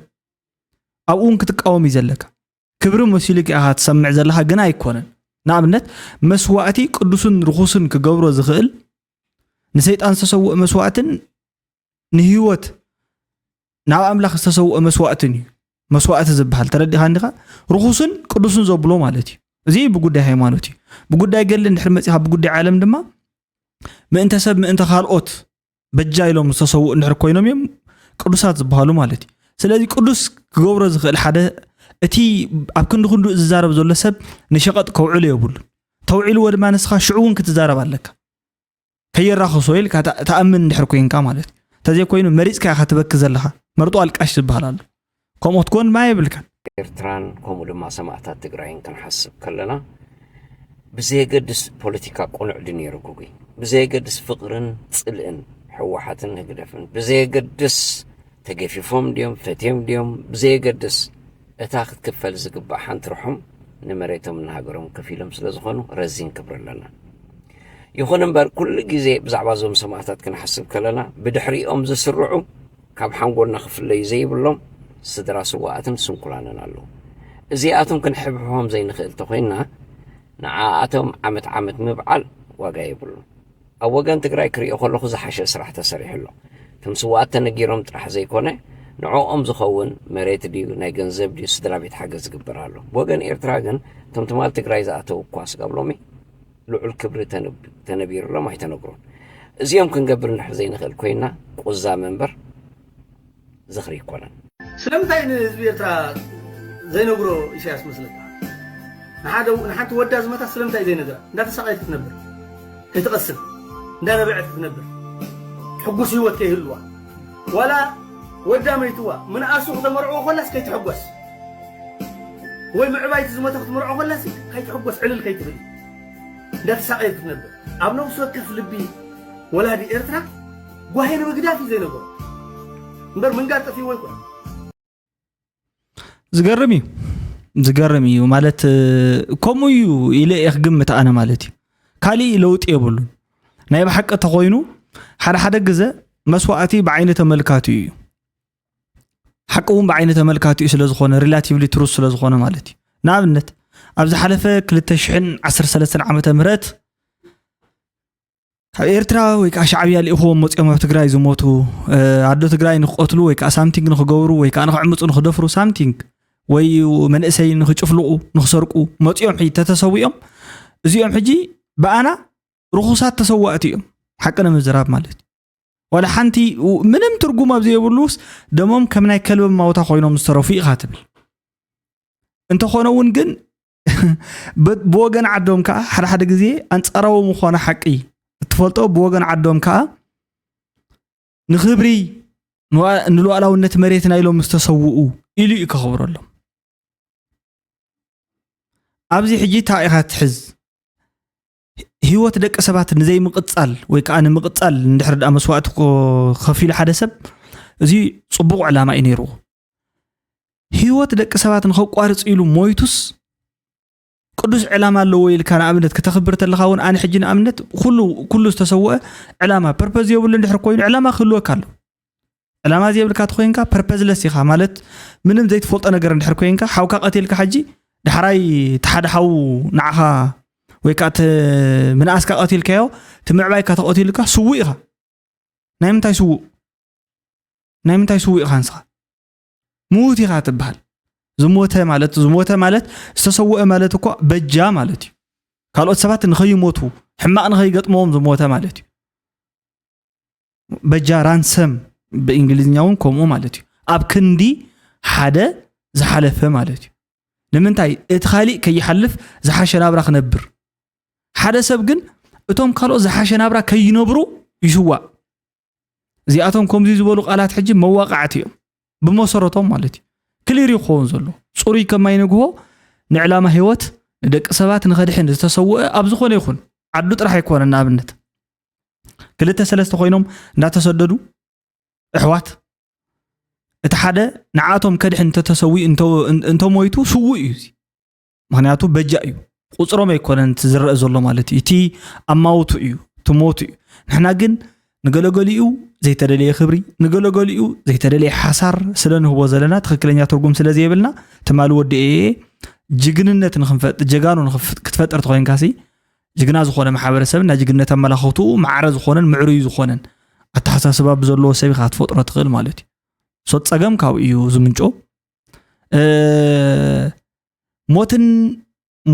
ኣብኡን ክትቃወም ይዘለካ ክብሪ መሲልክ ኢኻ ትሰምዕ ዘለኻ ግን ኣይኮነን ንኣብነት መስዋእቲ ቅዱስን ርኹስን ክገብሮ ዝኽእል ንሰይጣን ዝተሰውእ መስዋእትን ንህይወት ናብ ኣምላኽ ዝተሰውእ መስዋእትን እዩ መስዋእቲ ዝበሃል ተረዲኻ እንዲኻ ርኹስን ቅዱስን ዘብሎ ማለት እዩ እዚ ብጉዳይ ሃይማኖት እዩ ብጉዳይ ገል እንድሕር መፂኻ ብጉዳይ ዓለም ድማ ምእንተ ሰብ ምእንተ ካልኦት በጃ ኢሎም ዝተሰውእ እንድሕር ኮይኖም እዮም ቅዱሳት ዝበሃሉ ማለት እዩ ስለዚ ቅዱስ ክገብሮ ዝኽእል ሓደ እቲ ኣብ ክንዱ ዝዛረብ ዘሎ ሰብ ንሸቐጥ ከውዕሉ የብሉን ተውዒልዎ ድማ ንስኻ ሽዑውን ክትዛረብ ኣለካ ከየራኽሶ ኢልካ ተኣምን እንድሕር ኮይንካ ማለት እዩ ተዘይ ኮይኑ መሪፅካ ኢኻ ትበክ ዘለኻ መርጦ ኣልቃሽ ዝበሃል ኣሎ ከምኦት ኮን ማ የብልካን ኤርትራን ከምኡ ድማ ሰማዕታት ትግራይን ክንሓስብ ከለና ብዘየገድስ ፖለቲካ ቁኑዕ ድነይሩ ጉጉይ ብዘየገድስ ፍቕርን ጽልእን ሕወሓትን ህግደፍን ብዘየገድስ ተገፊፎም ድዮም ፈትዮም ድዮም ብዘየገድስ እታ ክትክፈል ዝግባእ ሓንቲ ርሑም ንመሬቶም ንሃገሮም ከፊሎም ስለ ዝኾኑ ረዚን ክብር ኣለና ይኹን እምበር ኩሉ ግዜ ብዛዕባ ዞም ሰማዕታት ክንሓስብ ከለና ብድሕሪኦም ዝስርዑ ካብ ሓንጎልና ክፍለዩ ዘይብሎም ስድራ ስዋኣትን ስንኩላንን ኣለዉ እዚኣቶም ክንሕብሖም ዘይንኽእል ተኾይንና ንዓኣቶም ዓመት ምብዓል ዋጋ የብሉ ኣብ ወገን ትግራይ ክሪኦ ከለኹ ዝሓሸ ስራሕ ተሰሪሑ ኣሎ እቶም ስዋኣት ተነጊሮም ጥራሕ ዘይኮነ ንዕኦም ዝኸውን መሬት ድዩ ናይ ገንዘብ ድዩ ስድራ ቤት ሓገዝ ዝግበር ኣሎ ወገን ኤርትራ ግን እቶም ትማል ትግራይ ዝኣተው እኳ ስጋብሎሚ ልዑል ክብሪ ተነቢሩሎም ኣይተነግሮን እዚኦም ክንገብር ንድሕር ዘይንኽእል ኮይንና ቁዛ መንበር ዝኽሪ ይኮነን ስለምንታይ ንህዝቢ ኤርትራ ዘይነግሮ ኢሳያስ መስለካ ንሓንቲ ወዳ ዝመታ ስለምንታይ ዘይነግራ እንዳተሰቃየት ክትነብር ከይትቐስብ እንዳነበዐት ክትነብር ሕጉስ ህይወት ከይህልዋ ወላ ወዳ መይትዋ ምንኣሱ ክተመርዖ ኮላስ ከይትሕጎስ ወይ ምዕባይቲ ዝመታ ክትመርዖ ኮላስ ከይትሕጎስ ዕልል ከይትብል እንዳተሰቃየት ክትነብር ኣብ ነብሱ ወከፍ ልቢ ወላዲ ኤርትራ ጓሂ ንምግዳፍ እዩ ዘይነግሮ እምበር ምንጋር ጠፊዎ ይኮነ ዝገርም እዩ ማለት ከምኡ እዩ ኢለ ክግምት ኣነ ማለት እዩ ካሊእ ለውጥ የብሉን ናይ ብሓቂ ተኾይኑ ሓደ ግዜ መስዋእቲ ብዓይነ ተመልካቱ እዩ ሓቂ እውን ብዓይነ ተመልካቱ እዩ ስለ ዝኾነ ሪላቲቭሊ ትሩስ ስለ ዝኾነ ማለት እዩ ንኣብነት ኣብ ዝሓለፈ 2013 ዓመተ ምህረት ካብ ኤርትራ ወይ ከዓ ሻዕብያ ልኢኹዎም መፂኦም ኣብ ትግራይ ዝሞቱ ኣዶ ትግራይ ንኽቆትሉ ወይ ከዓ ሳምቲንግ ንኽገብሩ ወይ ከዓ ንኽዕምፁ ንኽደፍሩ ሳምቲንግ ወይ መንእሰይ ንኽጭፍልቑ ንኽሰርቁ መፂኦም ሕጂ ተተሰዊኦም እዚኦም ሕጂ ብኣና ርኹሳት ተሰዋእቲ እዮም ሓቂ ንምዝራብ ማለት እዩ ወላ ሓንቲ ምንም ትርጉም ኣብ ዘይብሉስ ደሞም ከም ናይ ከልቢ ማውታ ኮይኖም ዝተረፉ ኢኻ ትብል እንተኾነ እውን ግን ብወገን ዓዶም ከዓ ሓደ ግዜ ኣንጻራዊ ምኾነ ሓቂ እትፈልጦ ብወገን ዓዶም ከዓ ንኽብሪ ንሉኣላውነት መሬትና ኢሎም ዝተሰውኡ ኢሉ እዩ ክኸብረሎም ኣብዚ ሕጂ እንታይ ኢኻ ትሕዝ ህይወት ደቂ ሰባት ንዘይ ምቕጻል ወይ ከዓ ንምቕጻል እንድሕር ዳ መስዋእቲ ከፊሉ ሓደ ሰብ እዚ ጽቡቕ ዕላማ እዩ ነይሩ ህይወት ደቂ ሰባት ንኸቋርጽ ኢሉ ሞይቱስ ቅዱስ ዕላማ ኣለዎ ኢልካ ንኣብነት ከተኽብር ተለኻ እውን ኣነ ሕጂ ንኣብነት ኩሉ ዝተሰውአ ዕላማ ፐርፐዝ የብሉ እንድሕር ኮይኑ ዕላማ ክህልወካ ኣሎ ዕላማ ዘይብልካ ተኮይንካ ፐርፐዝለስ ኢኻ ማለት ምንም ዘይትፈልጦ ነገር እንድሕር ኮይንካ ሓውካ ቀቲልካ ሕጂ ድሕራይ ተሓደሓው ንዓኻ ወይ ከዓ ምንኣስካ ቀቲልካዮ ትምዕባይካ ተቐቲልካ ስውእ ኢኻ ናይ ምንታይ ስውእ ኢኻ ንስኻ ሙት ኢኻ ትበሃል ዝሞተ ማለት ዝተሰውአ ማለት እኮ በጃ ማለት እዩ ካልኦት ሰባት ንኸይሞቱ ሕማቅ ንኸይገጥሞም ዝሞተ ማለት እዩ በጃ ራንሰም ብእንግሊዝኛውን ከምኡ ማለት እዩ ኣብ ክንዲ ሓደ ዝሓለፈ ማለት እዩ ንምንታይ እቲ ኻሊእ ከይሓልፍ ዝሓሸ ናብራ ክነብር ሓደ ሰብ ግን እቶም ካልኦት ዝሓሸ ናብራ ከይነብሩ ይስዋዕ እዚኣቶም ከምዚ ዝበሉ ቃላት ሕጂ መዋቃዕቲ እዮም ብመሰረቶም ማለት እዩ ክሊር ይኸውን ዘሎ ጽሩይ ከማይንግሆ ንዕላማ ህይወት ንደቂ ሰባት ንኸድሕን ዝተሰውአ ኣብ ዝኾነ ይኹን ዓዱ ጥራሕ ኣይኮነን ንኣብነት ክልተ ሰለስተ ኮይኖም እንዳተሰደዱ እሕዋት እቲ ሓደ ንዓቶም ከድሕን ተተሰዊ እንተሞይቱ ስውእ እዩ ምክንያቱ በጃ እዩ ቁፅሮም ኣይኮነን ዝረአ ዘሎ ማለት እዩ እቲ ኣማውቱ እዩ ትሞቱ እዩ ንሕና ግን ንገለገሊኡ ዘይተደለየ ክብሪ ንገለገሊኡ ዘይተደለየ ሓሳር ስለንህቦ ዘለና ትክክለኛ ትርጉም ስለዘይብልና ትማል ወዲኤ ጅግንነት ንኽንፈጥር ጀጋኑ ክትፈጥር ትኮይንካሲ ጅግና ዝኾነ ማሕበረሰብ እና ጅግንነት ኣመላኽቱ ማዕረ ዝኾነን ምዕሩይ ዝኾነን ኣተሓሳስባ ብዘለዎ ሰብ ኢኻ ትፈጥሮ ትኽእል ማለት እዩ ሶ ፀገም ካብ እዩ ዝምንጮ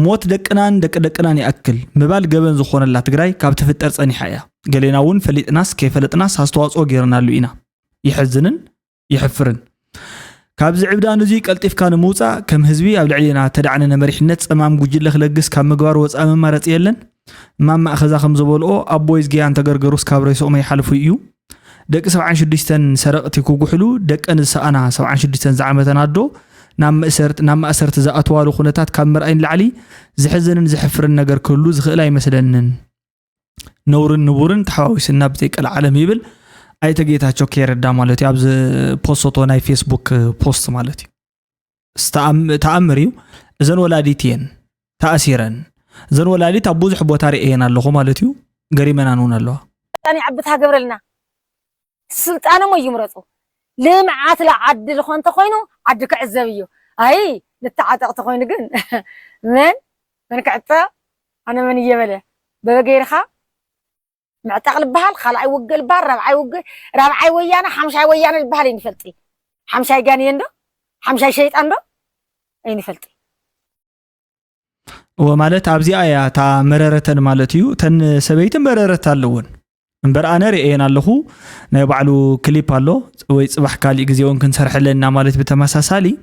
ሞት ደቅናን ደቅናን ይኣክል ምባል ገበን ዝኾነላ ትግራይ ካብ ትፍጠር ፀኒሓ እያ ገሌና እውን ፈሊጥናስ ከይፈለጥናስ ኣስተዋፅኦ ጌርናሉ ኢና ይሕዝንን ይሕፍርን ካብዚ ዕብዳን እዚ ቀልጢፍካ ንምውፃእ ከም ህዝቢ ኣብ ልዕሊና ተዳዕነነ መሪሕነት ፀማም ጉጅለ ክለግስ ካብ ምግባር ወፃኢ መማረፂ የለን ማማ ኣኸዛ ከም ዝበልኦ ኣቦይዝ ገያን ተገርገሩስ ካብ ርእሶም ይሓልፉ እዩ ደቂ 76 ሰረቕቲ ክጉሕሉ ደቀን ዝሰኣና 76 ዝዓመተን ኣዶ ናብ ማእሰርቲ ዝኣትዋሉ ኩነታት ካብ ምርኣይን ላዕሊ ዝሕዝንን ዝሕፍርን ነገር ክህሉ ዝኽእል ኣይመስለንን ነውርን ንቡርን ተሓዋዊስና ብዘይቀል ዓለም ይብል ኣይተጌታቸው ከይረዳ ማለት እዩ ኣብዚ ፖስቶ ናይ ፌስቡክ ፖስት ማለት እዩ ተኣምር እዩ እዘን ወላዲት እየን ተኣሲረን እዘን ወላዲት ኣብ ብዙሕ ቦታ ርአየን ኣለኹ ማለት እዩ ገሪመናን እውን ኣለዋ ጣኒ ዓብታ ገብረልና ስልጣኖም ይምረፁ ልምዓት ለዓዲ ዝኾን ተኮይኑ ዓዲ ክዕዘብ እዩ ኣይ ንተዓጠቕ ተኮይኑ ግን መን ክዕጠ ኣነ መን እየበለ በበገይርኻ معتق البحال خلعي وقل بار ربعي ويانا حمشاي ويانا البحال ينفلتي حمشاي جاني يندو حمشاي شيطان دو ينفلتي ومالت ابزي ايا تا مررتن مالتيو تن سبيت مررت اللون امبر انا رئينا لهو ناي بعلو كليب الله وي صباح كالي غزيون كنسرحلنا مالت بتمساسالي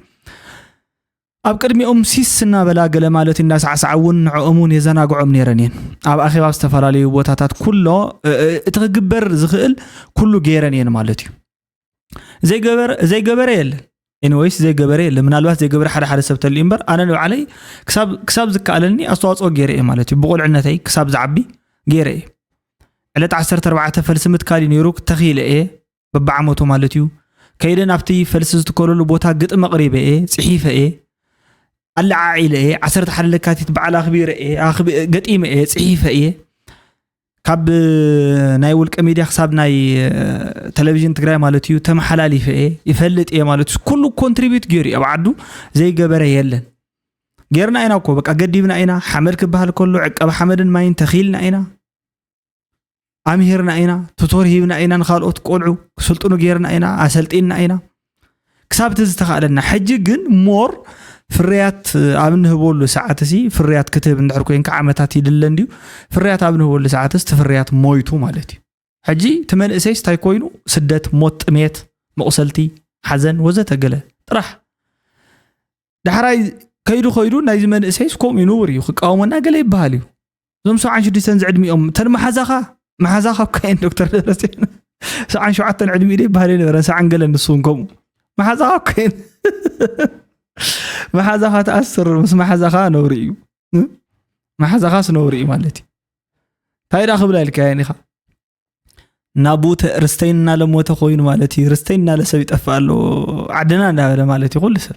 ኣብ ቅድሚኦም ሲስና በላገለ ማለት الناس ዓሳውን ንዕኦሙን የዘናግዖም ነረኒን ኣብ ኣኺባ ዝተፈላለዩ ቦታታት ኩሎ እትግበር ዝኽእል ኩሉ ገይረኒን ማለት እዩ ዘይገበረ የለ anyways ዘይገበረ የለ ምናልባት ዘይገበረ ሓደ ሰብ ተል እምበር ኣነ ነው علي ክሳብ ዝካለኒ ኣስተዋጽኦ ገይረ ማለት እዩ ብቁልዕነተይ ክሳብ ዝዓቢ ገይረ ዕለት 14 ፈልስምት ካሊ ነይሩ ተኺለ በብዓመቱ ማለት እዩ ከይደን ኣብቲ ፈልስ ዝተከለሉ ቦታ ግጥም መቅሪበ ጽሒፈ alla عائله 11 ለካቲት በዓል አኽቢረ ገጢመ ጽሒፈ ካብ ናይ ውልቀ ሚድያ ክሳብ ናይ ቴሌቪዥን ትግራይ ማለት እዩ ተመሓላሊፈ ይፈልጥ ማለት ኩሉ ኮንትሪቢዩት ገይሩ ኣብ ዓዱ ዘይገበረ የለን ገርና ኢና እኮ በቃ ገዲብና ኢና ሓመድ ክባሃል ከሎ ዕቀባ ሓመድን ማይን ተኺልና ኢና ኣምሂርና ኢና ቱቶር ሂብና ኢና ንኻልኦት ቆልዑ ስልጡኑ ገርና ኢና ኣሰልጢና ኢና ክሳብ ተዝተኻለና ሕጂ ግን ሞር ፍርያት ኣብንህቦሉ ሰዓትሲ ፍርያት ክትብ እንድሕር ኮይንካ ዓመታት ይድለን ዲዩ ፍርያት ኣብንህቦሉ ሰዓትስ ፍርያት ሞይቱ ማለት እዩ ሕጂ ተመንእሰይ ስታይ ኮይኑ ስደት ሞት ጥሜት መቕሰልቲ ሓዘን ወዘተ ገለ ጥራሕ ዳሕራይ ከይዱ ናይ ዝመንእሰይ ስኮም ይኑር እዩ ክቃወመና ገለ ይበሃል እዩ ዞም 76 ዝዕድሚኦም ተን መሓዛኻ ካይን ዶክተር ደረሰን 77 ዕድሚ ኢለ ይበሃል ነበረ ሰዓንገለ ንሱን ከምኡ መሓዛኻ ካይን محازخا تأثر مس محازخا نوري محازخا سنوري مالتي تايدا خبل الكاين خا نابوت رستيننا لموت خوين مالتي رستيننا لسبي طفالو عدنا ندا مالتي كل سب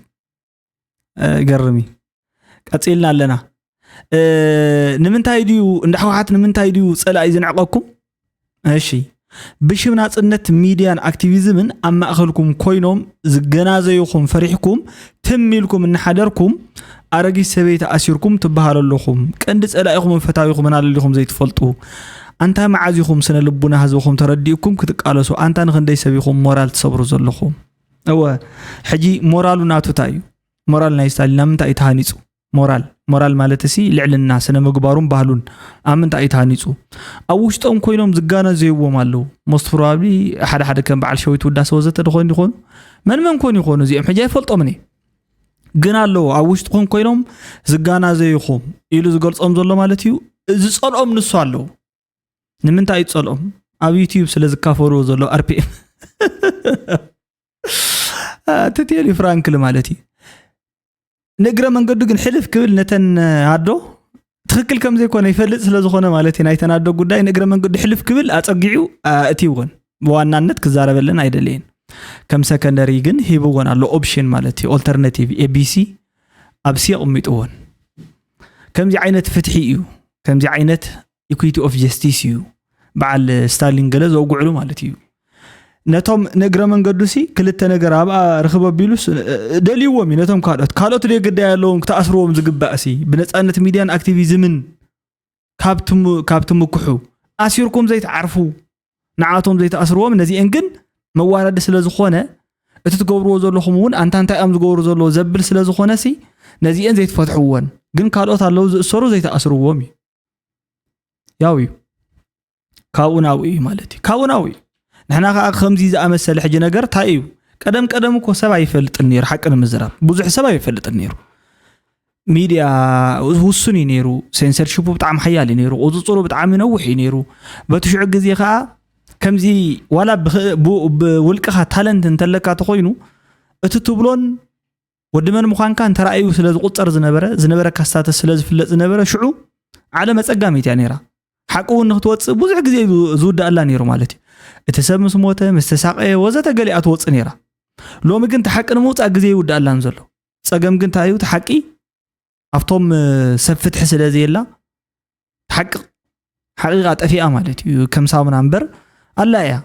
قرمي قصيلنا لنا نمنتاي ديو اندحوحات نمنتاي ديو صلاي زنعقكم ماشي بشم ناصنت ميديان اكتيفيزمن اما اخلكم كوينوم زغنازيكم فريحكم تميلكم ان حدركم ارغي سبيت اسيركم تبهاللكم قند صلايكم فتاويكم ناللكم زي تفلطوا انت معازيكم سنه لبنا هزوكم ترديكم كتقالسوا انت نخندي سبيكم مورال تصبروا زلكم هو حجي مورالو ناتو تايو مورال نايستال لمتا يتهانيصو ሞራል ማለት እሲ ልዕልና ስነ ምግባሩን ባህሉን አምንታ አይታኒጹ አውሽጦም ኮይኖም ዝጋና ዘይዎም አለው most probably ሓደ ከም በዓል ሸዊት ውዳሰ ወዘተ ደኾን ይኾኑ መን ኮን ይኾኑ እዚኦም ሕጂ አይፈልጦም እኔ ግን አለው አውሽጦም ኮይኖም ዝጋና ዘይኹም ኢሉ ዝገልጾም ዘሎ ማለት እዩ ዝጸልኦም ንሱ አለው ንምንታ ይጸልኦም ኣብ ዩቲዩብ ስለ ዝካፈሩ ዘሎ አርፒኤም ተቴሊ ፍራንክል ማለት እዩ ንግረ መንገዱ ግን ሕልፍ ክብል ነተን አዶ ትክክል ከም ዘይኮነ ይፈልጥ ስለ ዝኾነ ማለት ናይተን አዶ ጉዳይ ንግረ መንገዱ ሕልፍ ክብል አጸጊዑ እቲውን በዋናነት ክዛረበለን አይደለን ከም ሰከንደሪ ግን ሂብዎን አሎ ኦፕሽን ማለት ኦልተርናቲቭ ኤቢሲ አብሲ ቅሚጥዎን ከምዚ ዓይነት ፍትሒ እዩ ከምዚ ዓይነት ኢኩዊቲ ኦፍ ጀስቲስ እዩ በዓል ስታሊን ገለ ዘውጉዕሉ ማለት እዩ ነቶም ንግረ መንገዱሲ ክልተ ነገር አብ ረኽበ ቢሉስ ደሊዎም ነቶም ካልኦት ለገዳ ያለውን ክተአስሩዎም ዝግባእሲ በነጻነት ሚዲያን አክቲቪዝምን ካብቱም ኩሑ አሲርኩም ዘይተዓርፉ ንዓቶም ዘይተአስሩዎም ነዚአን ግን መዋረድ ስለ ዝኾነ እቲ ትገብርዎ ዘለኹም እውን አንታንታይ አም ዝገብሩ ዘሎ ዘብል ስለ ዝኾነሲ ነዚአን ዘይተፈትሕዎን ግን ካልኦት አለው ዝእሰሩ ዘይተአስሩዎም ያው ካውናዊ ማለት ካውናዊ نحنا خمسي زأمسل حاجة نجار تايو قدم كو سبع يفلت النير حقنا مزراب بوزح سبع يفلت النير ميديا وسوني نيرو سنسر شوفو بتعم حيالي نيرو وتصورو بتعم نوحي نيرو بتشعق جزي خا كمزي ولا بولقها تالنت انتلكا تخوينو اتتبلون ودمن مخان كان ترأيو سلاز قطر زنبرة كاستات سلاز فلت زنبرة شعو على مسقاميت يعني را حقو انه توص بوزح جزي زود الله نيرو مالتي اتسمس موته مستساقه وزته قلي اتوص نيرا لو مگن تحقن موص غزي يود الله نزلو صقم گن تايو تحقي افتوم سفت حسله زيلا حق حقيقه طفيا مالتي كم سامن انبر الله يا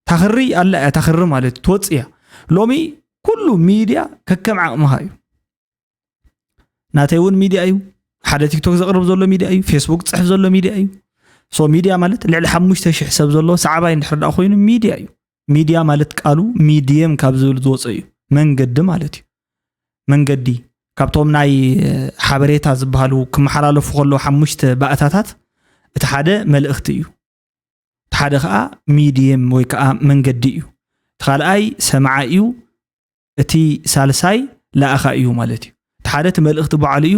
تخري الله يا تخر مالتي توصيا لومي كل ميديا ككم عقمها ناتيون ميديا ايو حدا تيك توك زقرب زلو ميديا ايو فيسبوك صحف زلو ميديا ايو سو ميديا مالت لعل 5000 حساب زلو صعباي نحرد اخوين ميديا ايو ميديا مالت قالو ميديم كاب زول زوصيو منقد مالتي منقدي كابتوم ناي حبريتا زبالو كمحلالفو خلو 5 بااتاتات اتحاده ملእኽቲ እዩ ተሓደ ከዓ ሚዲየም ወይ ከዓ መንገዲ እዩ ተኻልኣይ ሰማዓ እዩ እቲ ሳልሳይ ላኣኻ እዩ ማለት እዩ ተሓደ መልእኽቲ በዓል እዩ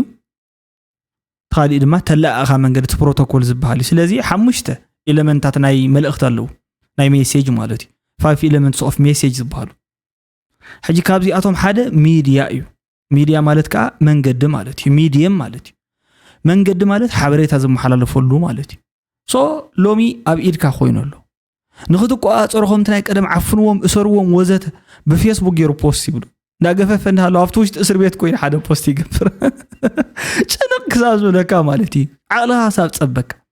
تخالي دما تلاقى منقد بروتوكول زبالي سلازي حمشته إلمنتات ناي ملأخت اللو ناي ميسيج مالتي 5 elements of message زبالو حاجي كابزي أتوم حدا ميديا ايو ميديا مالتك منقد مالتي ميديم مالتي منقد مالت حبريت هذا محلل فلو مالتي سو لومي أب إيدك خوينو له نخدو قوات أرخم تناي قدم عفنوهم أسروهم وزت بفيسبوك يرو بوستي بلو ناقفة فنها لو افتوش تأسر بيت كوين حدا بوستي قفر شنق كسازو لكا مالتي عقلها ساب تصبك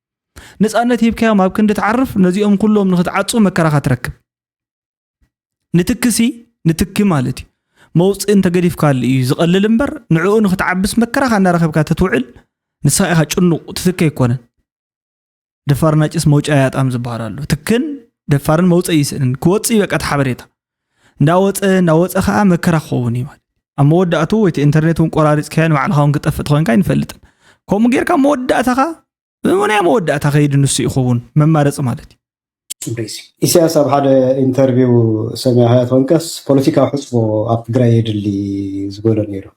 نسألنا تيبكا ما بكن تتعرف نزيهم كلهم نخد عطسو مكراخة تركب نتكي مالتي موص انت قريف كالي زقلل انبر نعو نخد عبس مكراخة نرخبكا تتوعل نسائها جنو تتكي يكونن دفارنا جس موج آيات أمز بارالو تكن دفارن موص ايسن كواتسي بكات حبريتا ناوت أخا مكرا خووني مال أما ودأتو ويت إنترنت ونقراريس كان مع الهون قطفت خوين كاين فلتن كوم غير كم ودأت أخا من ودأت أخا يدنسي خوون من مارس مالتي إساس بهذا انترفيو سمع هات وانكس بوليتيكا حسبو أبجريد اللي زقولوا نيرو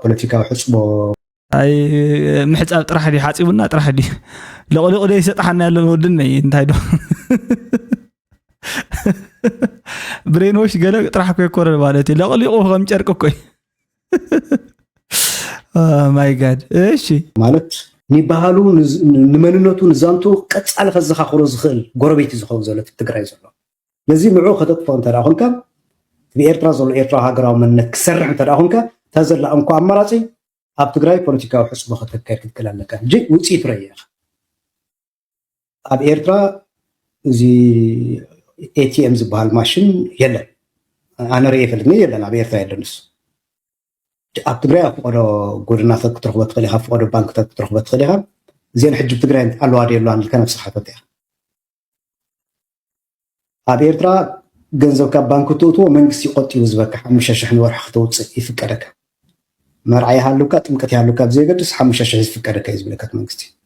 بوليتيكا حسبو أي محتاج طرح لي حاسبنا طرح لي لو ليس طحنا لودنا ينتهي برين وش قال طرح كوي كور مالتي لا قولي اوه غم جرك كوي ماي جاد ايش مالت نيبهالو نمننتو نزانتو قصال خزخاخرو زخل غوربيتي زخون زلت تግራይ ዘሎ لذي معو خطط انت راخنك بإيرترا زول إيرترا هاجراو من كسرح انت راخنك تزلا انكو امراصي اب تግራይ ፖለቲካዊ حسب خطكير كتكلالك جي وصي تريخ اب إيرترا زي ATM زبال ماشين يلا أنا رأيي فلتني يلا نبي يرتاح للناس أبتغري أفقد قرنا تروح بتخليها أفقد بنك تروح بتخليها زين حجب تقرأ الوادي اللي عندك كان بصحتها أبي يرترا جنزو كبانك توتو من قصي قطي وزبك مش شحن ورح خطوط يفكرك مرعي هالوكا تمكت هالوكا بزي قدس 5000 فكره كيز بلكات منغستي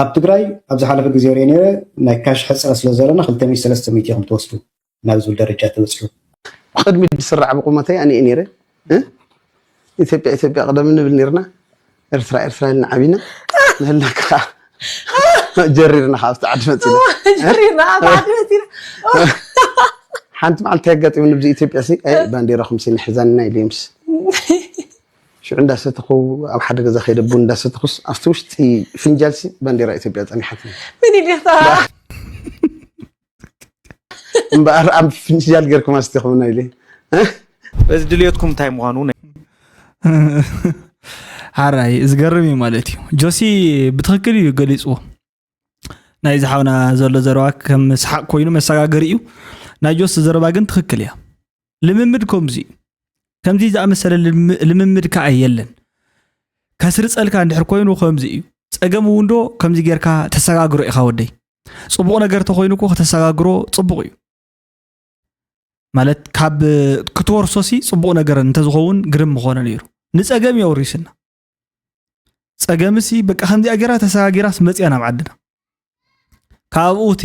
اب تግራይ ኣብዚ ሓለፈ ግዜ ርአ ነረ ናይ ካሽ ሕፅረ ስለ ዘለና 2300 ይኹም ተወስዱ ናብ ዝብል ደረጃ ተበፅሑ ቅድሚ ዝስራዕ ብቁመተይ ኣነ ነረ ኢትዮጵያ ቀደም ንብል ነርና ኤርትራ ንዓቢና ንህላካ ጀሪርና ካብቲ ዓዲ መፂና ሓንቲ መዓልቲ ያጋጥም ንብዚ ኢትዮጵያ ሲ ባንዴራኹም ሲን ሕዛንና ኢልምስ شو عندها ستخو أو حد جزا خير بون ده ستخص أفتوش تي فنجالسي بانديرا إثيوبيا تاني حتى من اللي اختار مبقى عم فنجال غيركم استخدمونا إليه بس دليتكم تايم قانون هاراي زغرمي مالتي جوسي بتخكل يغليصو ناي زحاونا زلو زروا كم سحق كوينو مساغاغريو ناي جوس زربا كن تخكل يا لممدكم زي كمزي زامسل لممد كايلن كسر صلكا اندحر كوينو خمزي እዩ ጸገም ውንዶ ከምዚ ጌርካ ተሰጋግሮ ኢኻ ወደይ ጽቡቕ ነገር ተኮይኑ ኮ ተሰጋግሮ ጽቡቕ እዩ ማለት ካብ ክትወርሶሲ ጽቡቕ ነገር እንተዝኸውን ግርም ኾነ ነይሩ ንጸገም የውሪስና ጸገምሲ በቃ ከምዚ አገራ ተሰጋጊራስ መጽያና ማዕድና ካብኡቲ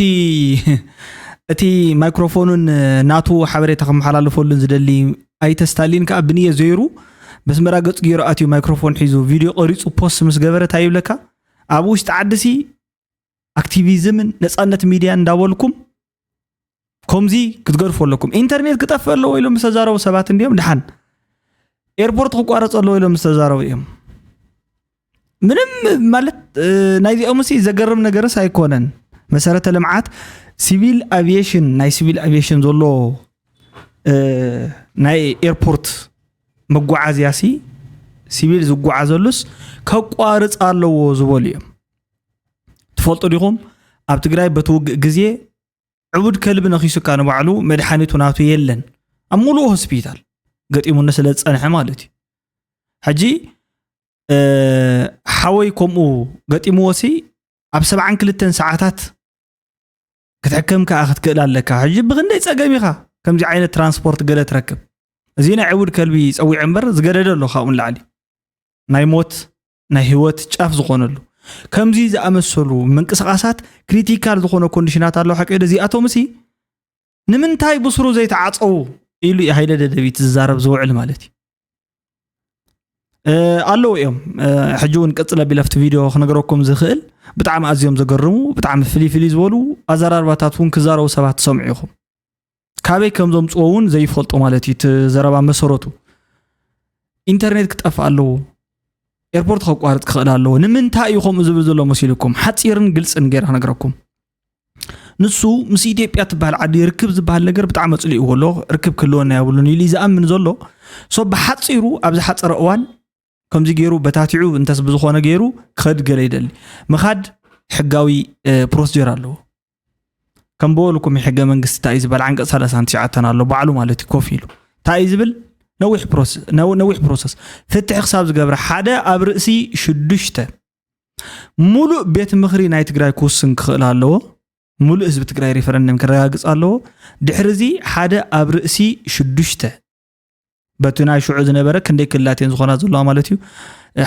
እቲ ማይክሮፎኑን ናቱ ሓበሬታ ከመሓላልፈሉን ዝደሊ ኣይተ ስታሊን ከ ብንየ ዘይሩ بس مراقص غير اتيو مايكروفون حيزو فيديو قريصو بوست مسغبره تايبلكا ابوش تعدسي اكتيفيزم نصانت ميديا እንዳወልኩም ኮምዚ ክትገርፈለኩም ኢንተርኔት ክጠፈለ ወይሎም ተዛራው ሰባት እንዲም ድሓን ኤርፖርት ቋረጸለ ወይሎም ተዛራው እዮም ምንም ማለት ናይዚ ኦምሲ ዘገርም ነገርስ አይኮነን መሰረተ ልምዓት ሲቪል አቪዬሽን ናይ ሲቪል አቪዬሽን ዘሎ ናይ ኤርፖርት መጓዓዝያሲ ሲቪል ዝጓዓዘሉስ ከቋርጽ አለው ዝቦልዮም ትፈልጡ ዲኹም ኣብ ትግራይ በትውግእ ግዜ ዕቡድ ከልብ ነኺሱ ካነ ባዕሉ መድሓኒቱ ናቱ የለን ኣብ ሙሉ ሆስፒታል ገጢሙነ ስለ ጸንሐ ማለት እዩ ሕጂ ሓወይ ከምኡ ገጢሙወሲ ኣብ 72 ሰዓታት ክትሕከም ከኣ ክትክእል ኣለካ ሕጂ ብክንደይ ጸገም ኢኻ ከምዚ ዓይነት ትራንስፖርት ገለ ትረክብ زينا عود كلبي يصوي عمبر زغدد له خاون لعلي ناي موت ناي هوت ጫፍ ዝኾነሉ ከምዚ ዝኣመሰሉ መንቅስቃሳት ክሪቲካል ዝኾነ ኮንዲሽናት አለው حق እዚ አቶምሲ ንምንታይ ብስሩ ዘይተዓጸው ኢሉ ይሃይለ ደደቢት ዝዛረብ ዝውዕል ማለት አለው እዮም ሕጂውን ቅጽለ ቢለፍት ቪዲዮ ክነገረኩም ዝኽእል ብጣዕሚ ኣዝዮም ዘገርሙ ብጣዕሚ ፍሊፍሊ ዝበሉ ኣዘራርባታቱን ክዛረቡ ሰባት ሰምዑኹም ካበይ ከምዞም ጽወውን ዘይፈልጡ ማለት እዩ ተዘረባ መሰረቱ ኢንተርኔት ክጠፋ አለው ኤርፖርት ከቋርጥ ክኽእል አለው ንምንታይ ይኹም ዝብል ዘሎ መሲልኩም ሓጺርን ግልጽን ገይራ ነገረኩም ንሱ ምስ ኢትዮጵያ ትባል ዓዲ ርክብ ዝባል ነገር ብጣዕሚ ጽሊኡ ወሎ ርክብ ክልወና ያብሉን ኢሊ ዝኣምን ዘሎ ሶ በሓጺሩ ኣብዚ ሓጽረ እዋን ከምዚ ገይሩ በታቲዑ እንተስ ብዝኾነ ገይሩ ክኸድ ገለ ይደሊ መኻድ ሕጋዊ ፕሮሲጀር አለው كم بقولكم يحق منقص تايز بالعنق 39 الله بعلو مالتي كوفيلو تايز بال نوح بروسس فتح حساب زغبر حدا ابرسي شدشته مولو بيت مخري ناي تግራይ ኩስን ክኽእል ኣለዎ ሙሉ ህዝብ ትግራይ ሪፈረንደም ክረጋግጽ ኣለዎ ድሕርዚ حدا ابرسي شدشته በቱናይ ሹዑ ዝነበረ ክንደይ ክላቴን ዝኾና ዘለዋ ማለት እዩ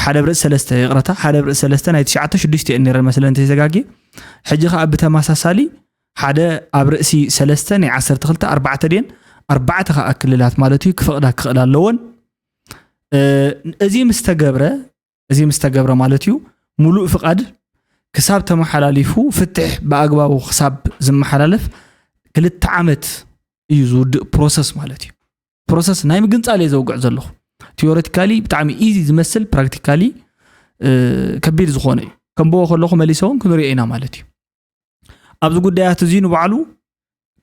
حدا برس 3 ይቕረታ حدا برس 3 ናይ 96 እንረ መስለን ተዘጋጊ ሕጂ ኸ ብተማሳሳሊ حدا ابرسي 3 ናይ 12 4 دين 4 ከኣክልላት ማለት እዩ ክፈቅዳ ክኽእል ኣለዎን እዚ ምስተገብረ ማለት እዩ ሙሉእ ፍቃድ ክሳብ ተመሓላሊፉ ፍትሕ በአግባቡ ክሳብ ዝመሓላለፍ 2 ዓመት እዩ ዝውድእ ፕሮሰስ ማለት እዩ ፕሮሰስ ናይ ምግንጻል ዘውግዕ ዘለኹ ቲዮሬቲካሊ ብጣዕሚ ኢዚ ዝመስል ፕራክቲካሊ ከቢድ ዝኾነ እዩ ከምቦ ከለኹ መሊሰውን ክንሪኤና ማለት እዩ ኣብዚ ጉዳያት እዚ ንባዕሉ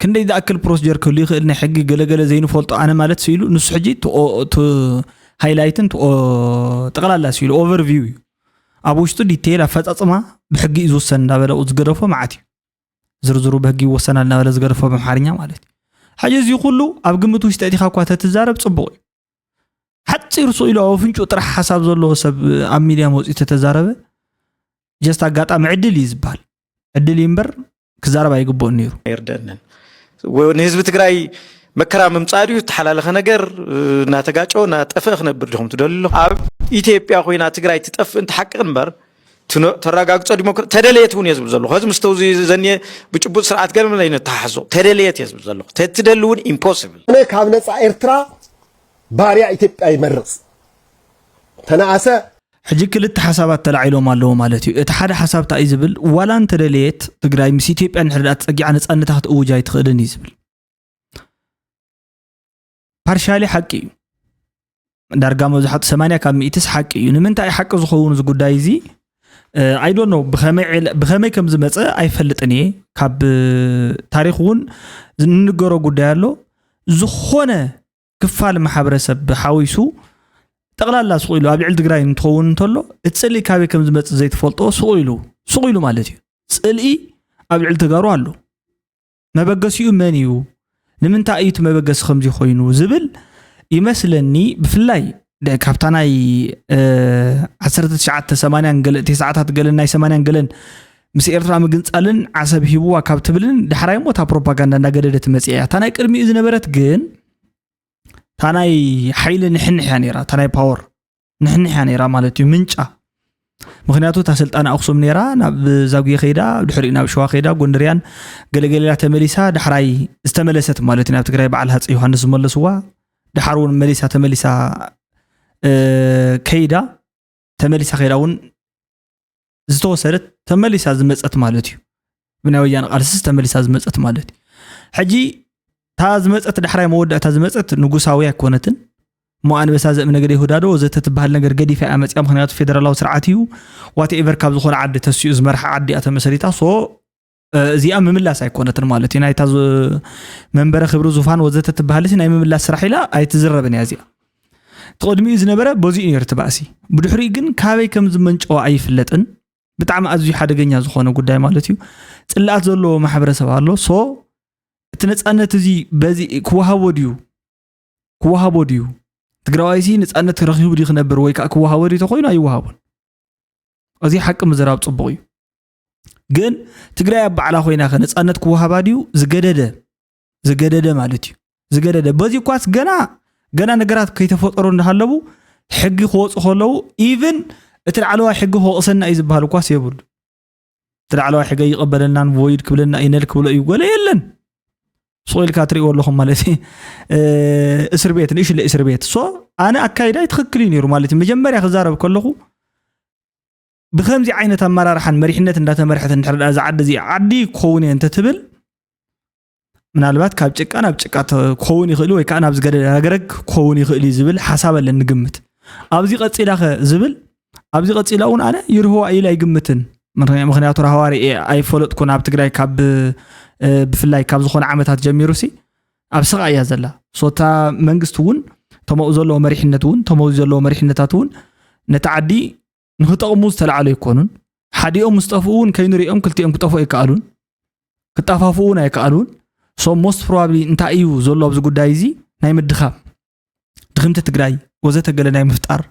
ክንደይ ዝኣክል ፕሮሲጀር ክህሉ ይኽእል ናይ ሕጊ ገለገለ ዘይንፈልጦ ኣነ ማለት ሲሉ ንሱ ሕጂ ሃይላይትን ጠቕላላ ሲሉ ኦቨርቪው እዩ ኣብ ውሽጡ ዲቴይል ኣፈጻጽማ ብሕጊ ዝውሰን እንዳበለ ዝገደፎ ማዓት እዩ ዝርዝሩ ብሕጊ ይወሰናል እንዳበለ ዝገደፎ በአማርኛ ማለት እዩ ሕጂ እዚ ኩሉ ኣብ ግምት ውሽጢ እቲኻ እኳ ተትዛረብ ጽቡቕ እዩ ሓፂር ስኢሉ ኣብ ፍንጩ ጥራሕ ሓሳብ ዘለዎ ሰብ ኣብ ሚድያ መውፂኡ ተተዛረበ ጀስት ኣጋጣሚ ዕድል እዩ ዝባሃል ዕድል ይምበር كزارب አይግቦን ነይሩ ይርደነን ወን ህዝብ ትግራይ مكرا ممصاريو تحلال خنجر ناتجاچو ناتفخ نبر دهم تدلو اب ኢትዮጵያ ኮይና ትግራይ ትጠፍ እንት ሐቅ እንበር ተረጋግጾ ዲሞክራሲ ተደለየቱን የዝብ ዘሎ ሆዝ ምስተውዚ ዘኔ ብጭቡጥ ስርዓት ገለም ላይ ነታሐዞ ተደለየት የዝብ ዘሎ ተትደሉን ኢምፖሲብል እኔ ካብ ነፃ ኤርትራ ባሪያ ኢትዮጵያ ይመርጽ ተናአሰ ሕጂ ክልተ ሓሳባት ተላዒሎም ኣለዎ ማለት እዩ እቲ ሓደ ሓሳብ ታይ ዝብል ዋላን ተደለየት ትግራይ ምስ ኢትዮጵያ ንሕዳት ፀጊዓ ነፃነታ ክትእውጃ ይትኽእልን ይዝብል ፓርሻሊ ሓቂ ዳርጋ መብዛሕትኡ 80 ካብ 100 ሓቂ እዩ ንምንታይ ሓቂ ዝኸውን እዚ ጉዳይ እዚ I don't know ብኸመይ ከም ዝመፀ ኣይፈልጥን እየ ካብ ታሪክ እውን ዝንገሮ ጉዳይ ኣሎ ዝኾነ ክፋል ማሕበረሰብ ሓዊሱ ጠቕላላ ስቑኢሉ ኣብ ልዕሊ ትግራይ እንትኸውን እንተሎ እፅሊ ካበይ ከም ዝመፀ ዘይትፈልጦ ስቑኢሉ ማለት እዩ ፅልኢ ኣብ ልዕሊ ተጋሩ ኣሎ መበገሲኡ መን እዩ ንምንታይ እዩ መበገሲ ከምዚ ኮይኑ ዝብል ይመስለኒ ብፍላይ ካብታናይ 1980 ገለ 9 ገለ ናይ 80 ገለን ምስ ኤርትራ ምግንጻልን ዓሰብ ሂቡዋ ካብ ትብልን ድሕራይ ሞታ ፕሮፓጋንዳ እንዳገደደት መጽያ ታናይ ቅድሚ ዝነበረት ግን ታናይ ሓይል ንሕንሕያ ነራ ታናይ ፓወር ንሕንሕያ ነራ ማለት እዩ ምንጫ ምክንያቱ ታስልጣና አክሱም ነራ ናብ ዛጉዬ ኸይዳ ድሕሪ ናብ ሸዋ ኸይዳ ጎንደርያን ገለገለላ ተመሊሳ ድሕራይ ዝተመለሰት ማለት ናብ ትግራይ በዓል ሃጽ ዮሐንስ መለስዋ ድሓሩን መሊሳ ተመሊሳ ከይዳ ተመሊሳ ኸይዳውን ዝተወሰደት ተመሊሳ ዝመፀት ማለት እዩ ብናይ ወያነ ቃልስስ ተመሊሳ ዝመፀት ማለት ሕጂ ታ ዝመፀት ድሕራይ መወዳእታ ዝመፀት ንጉሳዊ ኣይኮነትን ሞአንበሳ ዘእም ነገር ይሁዳዶ ወዘተ ትበሃል ነገር ገዲፋ ኣመፅያ ምክንያቱ ፌደራላዊ ስርዓት እዩ ዋትኤቨር ካብ ዝኾነ ዓዲ ተስዩ ዝመርሓ ዓዲ ኣተመሰሪታ ሶ እዚኣ ምምላስ ኣይኮነትን ማለት እዩ ናይታ መንበረ ክብሪ ዙፋን ወዘተ ትበሃልሲ ናይ ምምላስ ስራሕ ኢላ ኣይትዝረብን እያ እዚኣ ተቀድሚኡ ዝነበረ በዚኡ ነርት ባእሲ ብድሕሪ ግን ካበይ ከም ዝመንጨዋ ኣይፍለጥን ብጣዕሚ ኣዝዩ ሓደገኛ ዝኾነ ጉዳይ ማለት እዩ ጽላኣት ዘለዎ ማሕበረሰብ ኣሎ ሶ እቲ ነፃነት እዚ በዚ ክወሃቦ ድዩ ትግራዋይሲ ነፃነት ረኺቡ ዲ ክነብር ወይ ከዓ ክወሃቦ ዲ ተኮይኑ ኣይወሃቦን እዚ ሓቂ ምዝራብ ጽቡቕ እዩ ግን ትግራይ ኣብ ባዕላ ኮይና ነፃነት ክወሃባ ድዩ ዝገደደ ማለት እዩ ዝገደደ በዚ ኳስ ገና ነገራት ከይተፈጠሩ እንዳሃለቡ ሕጊ ክወፁ ከለው ኢቭን እቲ ላዕለዋይ ሕጊ ክወቕሰና እዩ ዝበሃል ኳስ የብሉ እቲ ላዕለዋይ ሕጊ ይቕበለናን ቮይድ ክብለና ኢነል ክብሎ እዩ ጎለ የለን ሶኢልካ ትሪእዎ ኣለኹም ማለት እስር ቤት ንእሽለ እስር ቤት ሶ ኣነ ኣካይዳይ ትኽክል እዩ ነይሩ ማለት መጀመርያ ክዛረብ ከለኹ ብከምዚ ዓይነት ኣመራርሓን መሪሕነት እንዳተመርሐት እንድሕር ዝዓዲ እዚ ዓዲ ክኸውን እንተ ትብል ምናልባት ካብ ጭቃ ናብ ጭቃ ክኸውን ይኽእል ወይ ከዓ ናብ ዝገደደ ሃገረግ ክኸውን ይኽእል ዝብል ሓሳብ ኣለ ንግምት ኣብዚ ቀፂላኸ ዝብል ኣብዚ ቀፂላ እውን ኣነ ይርህዋ ኢላ ይግምትን ምክንያቱ ረሃዋሪ ኣይፈለጥኩን ኣብ ትግራይ ካብ ብፍላይ ካብ ዝኾነ ዓመታት ጀሚሩሲ ኣብ ስቓ እያ ዘላ ሶታ መንግስቲ እውን ተመኡ ዘለዎ መሪሕነት እውን ተመኡ ዘለዎ መሪሕነታት እውን ነቲ ዓዲ ንኽጠቕሙ ዝተለዓሉ ይኮኑን ሓዲኦም ምስጠፍኡ እውን ከይንሪኦም ክልቲኦም ክጠፍኡ ኣይከኣሉን ክጠፋፍኡ እውን ኣይከኣሉን ሶ most probably እንታይ እዩ ዘሎ ኣብዚ ጉዳይ እዚ ናይ ምድኻብ ድኽምቲ ትግራይ ወዘተ ገለ ናይ ምፍጣር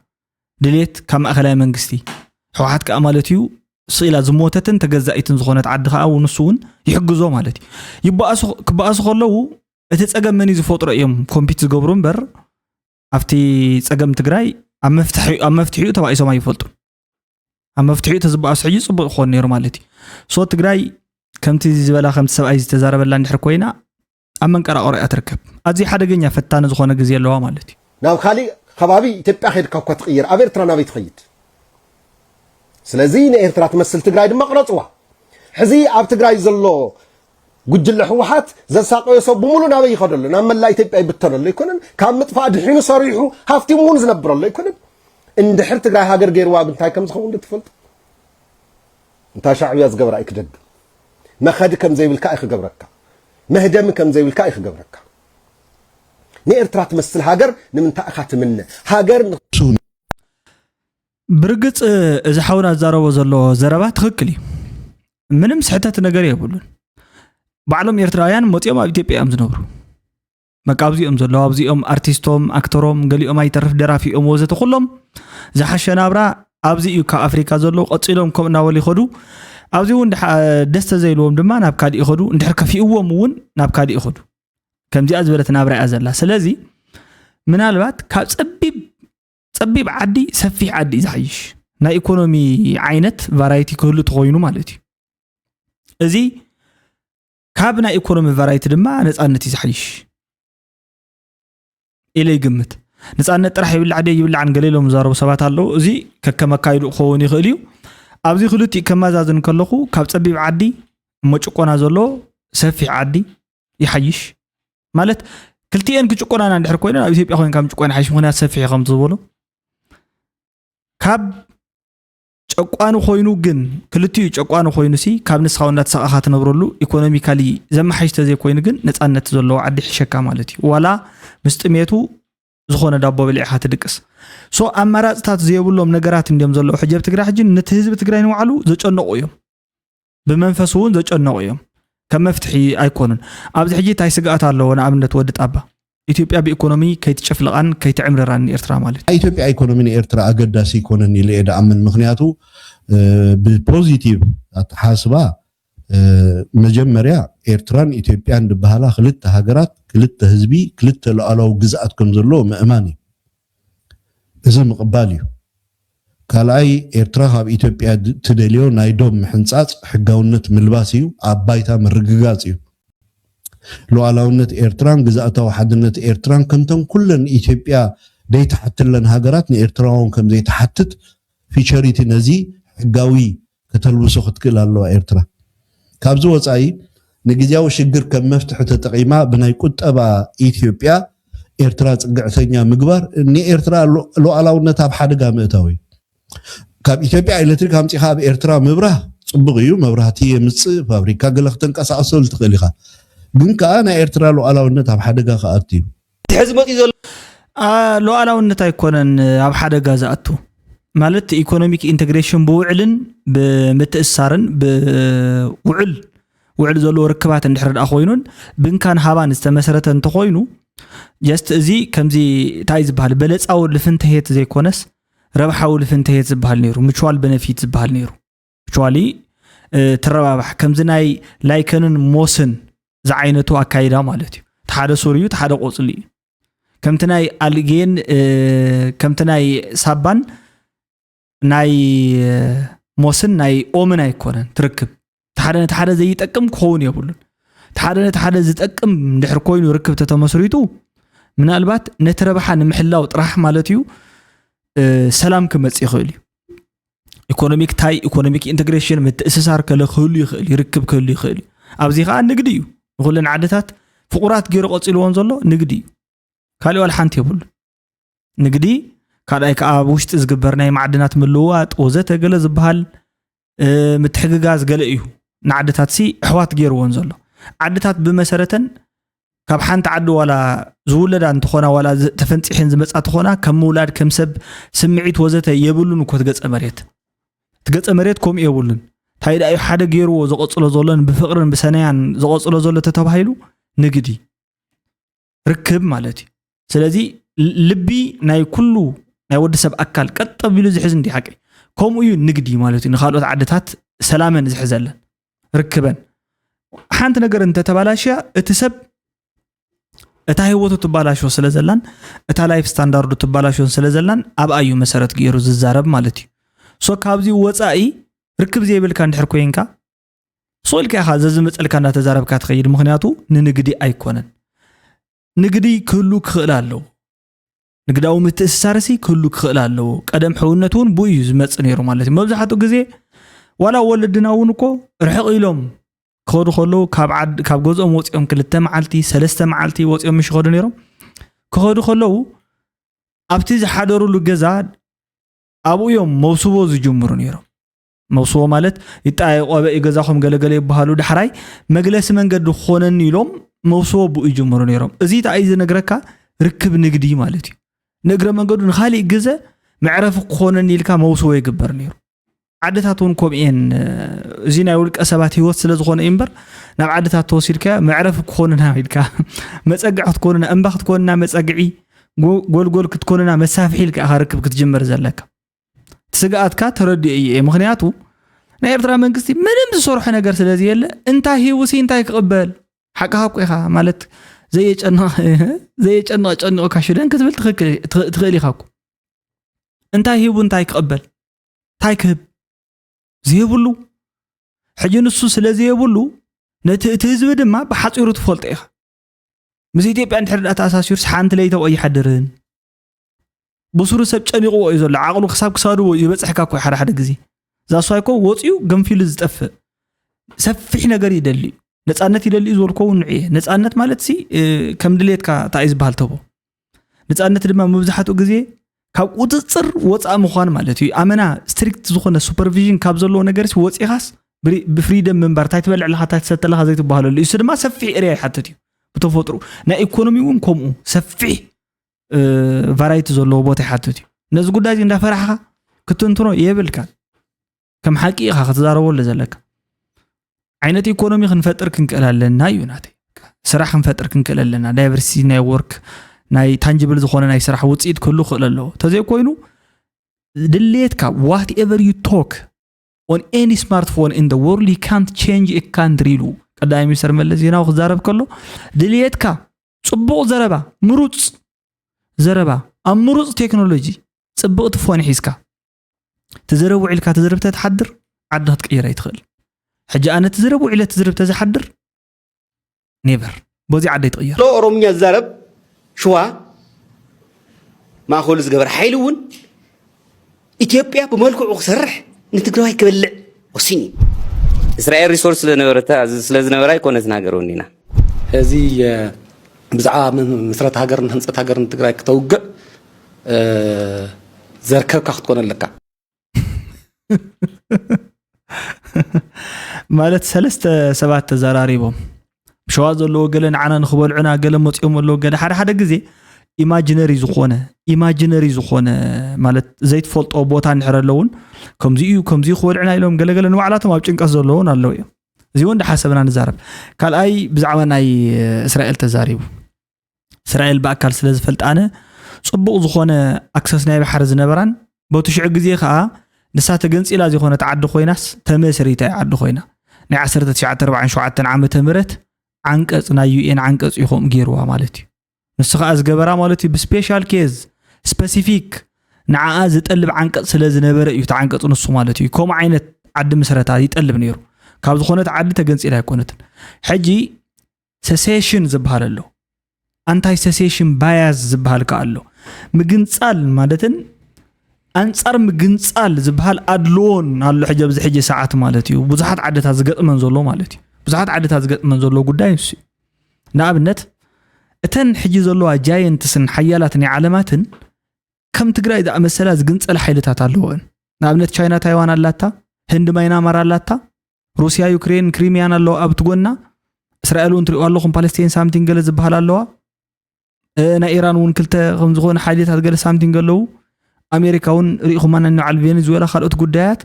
ድሌት ካብ ማእኸላይ መንግስቲ ሕወሓት ከዓ ማለት እዩ ስኢላ ዝሞተትን ተገዛኢትን ዝኾነት ዓዲ ከዓ ንሱ እውን ይሕግዞ ማለት እዩ ክበኣሱ ከለዉ እቲ ፀገም መን ዝፈጥሮ እዮም ኮምፒት ዝገብሩ እምበር ኣብቲ ፀገም ትግራይ ኣብ መፍትሒኡ ተባኢሶም ኣይፈልጡን ኣብ መፍትሒኡ ተዝበኣሱ ሕጂ ፅቡቅ ክኾን ነይሩ ማለት እዩ ሶ ትግራይ ከምቲ ዝበላ ከምቲ ሰብኣይ ዝተዛረበላ እንድሕር ኮይና ኣብ መንቀራቐሮ እያ ትርከብ ኣዝዩ ሓደገኛ ፈታኒ ዝኾነ ግዜ ኣለዋ ማለት እዩ ናብ ካሊእ ከባቢ ኢትዮጵያ ኸይድካ እኳ ትቕይር ኣብ ኤርትራ ናበይ ትኸይድ ስለዚ ንኤርትራ ትመስል ትግራይ ድማ ቅረፅዋ ሕዚ ኣብ ትግራይ ዘሎ ጉጅለ ሕወሓት ዘሳቀዮ ሰብ ብምሉእ ናበይ ይኸደሉ ናብ መላእ ኢትዮጵያ ይብተነሉ ኣይኮነን ካብ ምጥፋእ ድሒኑ ሰሪሑ ሃፍቲሙ እውን ዝነብረሉ ኣይኮነን እንድሕር ትግራይ ሃገር ገይርዋ ብንታይ ከም ዝኸውን ትፈልጡ እንታይ ሻዕብያ ዝገበራ ኣይክደግም መኸዲ ከም ዘይብልካ ይኽገብረካ መህደም ከም ዘይብልካ ይኽገብረካ ንኤርትራ ትመስል ሃገር ንምንታይ ኢኻ ትምነ ሃገር ብርግፅ እዚ ሓውና ዝዛረቦ ዘሎ ዘረባ ትኽክል እዩ ምንም ስሕተት ነገር የብሉን ባዕሎም ኤርትራውያን መፂኦም ኣብ ኢትዮጵያ እዮም ዝነብሩ በቃ ኣብዚኦም ዘለዉ ኣብዚኦም ኣርቲስቶም ኣክተሮም ገሊኦም ኣይተርፍ ደራፊኦም ወዘተ ኩሎም ዝሓሸ ናብራ ኣብዚ እዩ ካብ ኣፍሪካ ዘለዉ ቀፂሎም ከምኡ እናበሉ ይኸዱ ኣብዚ እውን ደስተ ዘይልዎም ድማ ናብ ካሊእ ይኸዱ እንድሕር ከፊእዎም እውን ናብ ካሊእ ይኸዱ ከምዚኣ ዝበለት ናብራ ኣዘላ ስለዚ ምናልባት ካብ ፀቢብ ዓዲ ሰፊሕ ዓዲ ዝሓይሽ ናይ ኢኮኖሚ ዓይነት ቫራይቲ ክህሉ ተኮይኑ ማለት እዩ እዚ ካብ ናይ ኢኮኖሚ ቫራይቲ ድማ ነፃነት ይዝሓይሽ ኢለ ይግምት ነፃነት ጥራሕ ይብላዕ ደ ይብላዕን ገሌሎም ዛረቡ ሰባት ኣለው እዚ ከከመካይዱ ክኸውን ይኽእል እዩ ኣብዚ ክልቲኡ ከመዛዝን ከለኹ ካብ ፀቢብ ዓዲ መጭቆና ዘሎ ሰፊሕ ዓዲ ይሓይሽ ማለት ክልቲአን ክጭቆናና እንድሕር ኮይነን ኣብ ኢትዮጵያ ኮይን ከም ጭቆና ሓይሽ ምክንያት ሰፊሕ ከም ዝበሎ ካብ ጨቋኑ ኮይኑ ግን ክልቲኡ ጨቋኑ ኮይኑ ሲ ካብ ንስኻው እንዳተሰቃኻ ትነብረሉ ኢኮኖሚካሊ ዘመሓይሽ ተዘይ ኮይኑ ግን ነፃነት ዘለዎ ዓዲ ሕሸካ ማለት እዩ ዋላ ምስጥሜቱ ዝኾነ ዳቦ በሊዕኻ ትድቅስ ሶ ኣማራፅታት ዘየብሎም ነገራት እንዲዮም ዘለዉ ሕጀብ ትግራይ ሕጂ ነቲ ህዝቢ ትግራይ ንባዕሉ ዘጨነቑ እዮም ብመንፈሱ እውን ዘጨነቑ እዮም ከም መፍትሒ ኣይኮኑን ኣብዚ ሕጂ እንታይ ስግኣት ኣለዎ ንኣብነት ወዲ ጣባ ኢትዮጵያ ብኢኮኖሚ ከይትጨፍልቃን ከይትዕምርራን ኤርትራ ማለት ኢትዮጵያ ኢኮኖሚ ኤርትራ ኣገዳሲ ይኮነን ኢለ ደኣምን ምክንያቱ ብፖዚቲቭ ኣተሓስባ መጀመርያ ኤርትራን ኢትዮጵያን ድበሃላ ክልተ ሃገራት ክልተ ህዝቢ ክልተ ሉዓላዊ ግዝኣት ከም ዘለዎ ምእማን እዩ እዚ ምቕባል እዩ ካልኣይ ኤርትራ ካብ ኢትዮጵያ ትደልዮ ናይ ዶብ ምሕንፃፅ ሕጋውነት ምልባስ እዩ ኣብ ባይታ ምርግጋፅ እዩ ሉዓላውነት ኤርትራን ግዝኣታዊ ሓድነት ኤርትራን ከምተን ኩለን ኢትዮጵያ ደይተሓትለን ሃገራት ንኤርትራውን ከም ዘይተሓትት ፊቸሪቲ ነዚ ሕጋዊ ከተልብሶ ክትክእል ኣለዋ ኤርትራ ካብዚ ወፃኢ ንግዜያዊ ሽግር ከም መፍትሒ ተጠቂማ ብናይ ቁጠባ ኢትዮጵያ ኤርትራ ፅግዕተኛ ምግባር ንኤርትራ ሉዓላውነት ኣብ ሓደጋ ምእታዊ ካብ ኢትዮጵያ ኤሌክትሪክ ኣምፂኻ ኣብ ኤርትራ ምብራህ ፅቡቅ እዩ መብራህቲ የምፅእ ፋብሪካ ገለ ክትንቀሳቀሰሉ ትኽእል ኢኻ ግን ከዓ ናይ ኤርትራ ሉዓላውነት ኣብ ሓደጋ ከኣቱ እዩ ሕዚ መፂ ዘሎ ሉዓላውነት ኣይኮነን ኣብ ሓደጋ ዝኣቱ ማለት ኢኮኖሚክ ኢንተግሬሽን ብውዕልን ብምትእሳርን ውዕል ዘሎ ርክባት እንድሕር ደኣ ኮይኑን ብንካን ሃባን ዝተመሰረተ እንተኮይኑ ጀስት እዚ ከምዚ እንታይ ዝበሃል በለፃዊ ልፍንተሄት ዘይኮነስ ረብሓዊ ልፍንተሄት ዝበሃል ነይሩ ሙቹዋል ቤነፊት ዝበሃል ነይሩ ሙቹዋሊ ትረባባሕ ከምዚ ናይ ላይከንን ሞስን ዝዓይነቱ ኣካይዳ ማለት እዩ ተሓደ ሱር እዩ ተሓደ ቆፅሊ እዩ ከምቲ ናይ ኣልጌን ከምቲ ናይ ሳባን ናይ ሞስን ናይ ኦምን ኣይኮነን ትርክብ ተሓደ ነቲ ሓደ ዘይጠቅም ክኸውን የብሉን ተሓደ ነቲ ሓደ ዝጠቅም እንድሕር ኮይኑ ርክብ ተተመስሪቱ ምናልባት ነቲ ረብሓ ንምሕላው ጥራሕ ማለት እዩ ሰላም ክመፅእ ይኽእል እዩ ኢኮኖሚክ ታይ ኢኮኖሚክ ኢንተግሬሽን ምትእስሳር ከለ ክህሉ ይኽእል ይርክብ ክህሉ ይኽእል ኣብዚ ከዓ ንግዲ እዩ ንኩለን ዓድታት ፍቁራት ገይሩ ቆፂልዎን ዘሎ ንግዲ እዩ ካልእ ዋላ ሓንቲ የብሉ ንግዲ ካልኣይ ከዓ ኣብ ውሽጢ ዝግበር ናይ ማዕድናት ምልውዋጥ ወዘተ ገለ ዝበሃል ምትሕግጋዝ ገለ እዩ ንዓድታት ሲ ኣሕዋት ገይርዎን ዘሎ ዓድታት ብመሰረተን ካብ ሓንቲ ዓዲ ዋላ ዝውለዳ እንትኾና ዋላ ተፈንፂሕን ዝመፃ ትኾና ከም ምውላድ ከም ሰብ ስምዒት ወዘተ የብሉን እኮ ትገፀ መሬት ከምኡ የብሉን እንታይ ደኣ ሓደ ገይርዎ ዘቆፅሎ ዘሎን ብፍቅርን ብሰናያን ዘቆፅሎ ዘሎ ተተባሂሉ ንግዲ ርክብ ማለት እዩ ስለዚ ልቢ ናይ ኩሉ ናይ ወዲ ሰብ ኣካል ቀጥ ቢሉ ዝሕዝ እንዲ ሓቂ ከምኡ እዩ ንግዲ ማለት እዩ ንኻልኦት ዓድታት ሰላመን ዝሕዘለን ርክበን ሓንቲ ነገር እንተተባላሽያ እቲ ሰብ እታ ህይወቱ ትባላሾ ስለ ዘላን እታ ላይፍ ስታንዳርዱ ትባላሾ ስለ ዘላን ኣብ ኣዩ መሰረት ገይሩ ዝዛረብ ማለት እዩ ሶ ካብዚ ወፃኢ ርክብ ዘይብልካ እንድሕር ኮይንካ ሶልካ ኢኻ ዘዝመፀልካ እንዳተዛረብካ ትኸይድ ምክንያቱ ንንግዲ ኣይኮነን ንግዲ ክህሉ ክኽእል ኣለዎ ንግዳዊ ምትእስሳርሲ ክህሉ ክኽእል ኣለዎ ቀደም ሕውነት እውን ብኡ እዩ ዝመፅእ ነይሩ ማለት እዩ መብዛሕትኡ ግዜ ዋላ ወለድና እውን እኮ ርሕቕ ኢሎም ክኸዱ ከለዉ ካብ ገዝኦም ወፂኦም 2 መዓልቲ 3 መዓልቲ ወፂኦም ምሽ ይኸዱ ነይሮም ክኸዱ ከለዉ ኣብቲ ዝሓደሩሉ ገዛ ኣብኡ እዮም መውስቦ ዝጅምሩ ነይሮም መውስቦ ማለት ይጣየቆበ ገዛኹም ገለገለ ይበሃሉ ዳሕራይ መግለሲ መንገዲ ክኾነኒ ኢሎም መውስቦ ብኡ ይጅምሩ ነይሮም እዚ እንታይ ዝነግረካ ርክብ ንግዲ ማለት እዩ ንእግረ መንገዱ ንኻሊእ ግዜ መዕረፊ ክኾነኒ ኢልካ መውስቦ ይግበር ነይሩ ዓድታት እውን ከምኤን እዚ ናይ ውልቀ ሰባት ህይወት ስለ ዝኾነ እምበር ናብ ዓድታት ተወሲድካ መዕረፊ ክኾንና ኢልካ መፀግዒ ክትኮንና እምባ ክትኮንና መፀግዒ ጎልጎል ክትኮንና መሳፍሒ ኢልካ ኢኻ ርክብ ክትጅምር ዘለካ ትስግኣትካ ተረዲኡ እየ ምክንያቱ ናይ ኤርትራ መንግስቲ ምንም ዝሰርሖ ነገር ስለዚ የለ እንታይ ህውሲ እንታይ ክቕበል ሓቅኻ ኢኻ ማለት ዘየጨንቕ ካሽደን ክትብል ትኽእል ኢኻኩ እንታይ ሂቡ እንታይ ክቕበል እንታይ ክህብ ዝህብሉ ሕጂ ንሱ ስለዘየብሉ ነቲ እቲ ህዝቢ ድማ ብሓፂሩ ትፈልጦ ኢኻ ምስ ኢትዮጵያ እንድሕር ዳኣ ተኣሳሲሩስ ሓንቲ ለይቲ ኣይሓድርን ብሱሩ ሰብ ጨኒቕዎ እዩ ዘሎ ዓቕሉ ክሳብ ክሳዱ ይበፅሕካ እኮ ሓደ ግዜ ዛሷይኮ ወፂኡ ገንፊሉ ዝጠፍእ ሰፊሕ ነገር ይደሊ ነፃነት ይደሊ ዝበልኮ ንዕየ ነፃነት ማለት ሲ ከም ድሌትካ እንታይ ዝበሃል ተቦ ነፃነት ድማ መብዛሕትኡ ግዜ ካብ ቁፅፅር ወፃእ ምዃን ማለት እዩ ኣመና ስትሪክት ዝኾነ ሱፐርቪዥን ካብ ዘለዎ ነገርስ ወፂኻስ ብፍሪደም ምንባር እንታይ ትበልዕ ለኻ እንታይ ትሰተ ለኻ ዘይትበሃለሉ እሱ ድማ ሰፊሕ ኤርያ ይሓትት እዩ ብተፈጥሩ ናይ ኢኮኖሚ እውን ከምኡ ሰፊሕ ቫራይቲ ዘለዎ ቦታ ይሓትት እዩ ነዚ ጉዳይ እንዳፈራሕኻ ክትንትኖ የብልካ ከም ሓቂ ኢኻ ክትዛረበሉ ዘለካ ዓይነት ኢኮኖሚ ክንፈጥር ክንክእል ኣለና እዩ ናተይ ስራሕ ክንፈጥር ክንክእል ኣለና ዳይቨርሲቲ ናይ ወርክ ናይ ታንጅብል ዝኾነ ናይ ስራሕ ውፅኢት ክህሉ ክእል ኣለዎ ተዘይ ኮይኑ ድሌትካ ዋት ኤቨር ዩ ቶክ on any smartphone in the world you can't change a country lu ቀዳይ ሚኒስትር መለስ ዜናዊ ክዛረብ ከሎ ድሌትካ ጽቡቕ ዘረባ ምሩጽ ዘረባ ኣብ ምሩጽ ቴክኖሎጂ ጽቡቕ ትፎን ሒዝካ ትዘረብ ውዒልካ ትዘረብ ተተሓድር ዓዲ ክትቀይር ኣይትኽእል ሕጂ ኣነ ትዘረብ ውዒለ ትዘረብ ተዘሓድር ኔቨር በዚ ዓዲ ይትቀይር ሎ ኦሮምኛ ዘረብ ሸዋ ማእኸሉ ዝገበር ሓይሉ እውን ኢትዮጵያ ብመልክዑ ክሰርሕ ንትግራይ ክበልዕ ወሲኒ እስራኤል ሪሶርስ ስለዝነበረ ኣይኮነትን ሃገር ወኒና እዚ ብዛዕባ ምስረት ሃገርን ህንፀት ሃገርን ትግራይ ክተውግዕ ዘርከብካ ክትኮነ ኣለካ ማለት ሰለስተ ሰባት ተዘራሪቦም ሸዋ ዘለዎ ገለ ንዓና ንኽበልዑና ገለ መፅኦም ኣለዎ ገለ ሓደ ግዜ ኢማጂነሪ ዝኾነ ማለት ዘይትፈልጦ ቦታ እንድሕር ኣለውን ከምዚ እዩ ከምዚ ክበልዑና ኢሎም ገለገለ ንባዕላቶም ኣብ ጭንቀት ዘለውን ኣለዉ እዮም እዚ እውን እንዳሓሰብና ንዛረብ ካልኣይ ብዛዕባ ናይ እስራኤል ተዛሪቡ እስራኤል ብኣካል ስለ ዝፈልጣነ ፅቡቕ ዝኾነ ኣክሰስ ናይ ባሕሪ ዝነበራን በቲ ሽዑ ግዜ ከዓ ንሳ ተገንፂላ ዝኾነት ዓዲ ኮይናስ ተመስሪታ ዓዲ ኮይና ናይ 1947 ዓመተ ምህረት ዓንቀጽ ናይ ዩኤን ዓንቀጽ ይኹም ገይርዋ ማለት እዩ ንሱ ከዓ ዝገበራ ማለት እዩ ብስፔሻል ኬዝ ስፔሲፊክ ንዓኣ ዝጠልብ ዓንቀጽ ስለ ዝነበረ እዩ ተዓንቀጽ ንሱ ማለት እዩ ከምኡ ዓይነት ዓዲ ምስረታ ይጠልብ ነይሩ ካብ ዝኾነት ዓዲ ተገንፂላ ኣይኮነትን ሕጂ ሴሴሽን ዝበሃል ኣሎ አንታይ ሴሴሽን ባያዝ ዝበሃል ከዓ ኣሎ ምግንጻል ማለትን አንጻር ምግንጻል ዝበሃል ኣድሎን ኣሎ ሕጂ ኣብዚ ሕጂ ሰዓት ማለት እዩ ብዙሓት ዓድታት ዝገጥመን ዘሎ ማለት እዩ ብዙሓት ዓድታት ዝገጥመን ዘሎ ጉዳይ ንሱ ንኣብነት እተን ሕጂ ዘለዋ ጃየንትስን ሓያላትን ዓለማትን ከም ትግራይ ዝኣመሰላ ዝግንጸል ሓይልታት ኣለዎን ንኣብነት ቻይና ታይዋን ኣላታ ህንድ ማይናማር ኣላታ ሩስያ ዩክሬን ክሪሚያን ኣለዋ ኣብ ትጎና እስራኤል እውን ትሪኦ ኣለኹም ፓለስቲን ሳምቲንግ ገለ ዝበሃል ኣለዋ ናይ ኢራን እውን ክልተ ከም ዝኾነ ሓይልታት ገለ ሳምቲንግ ኣለዉ ኣሜሪካ እውን ሪኢኹማና ንዓል ቬኔዙዌላ ካልኦት ጉዳያት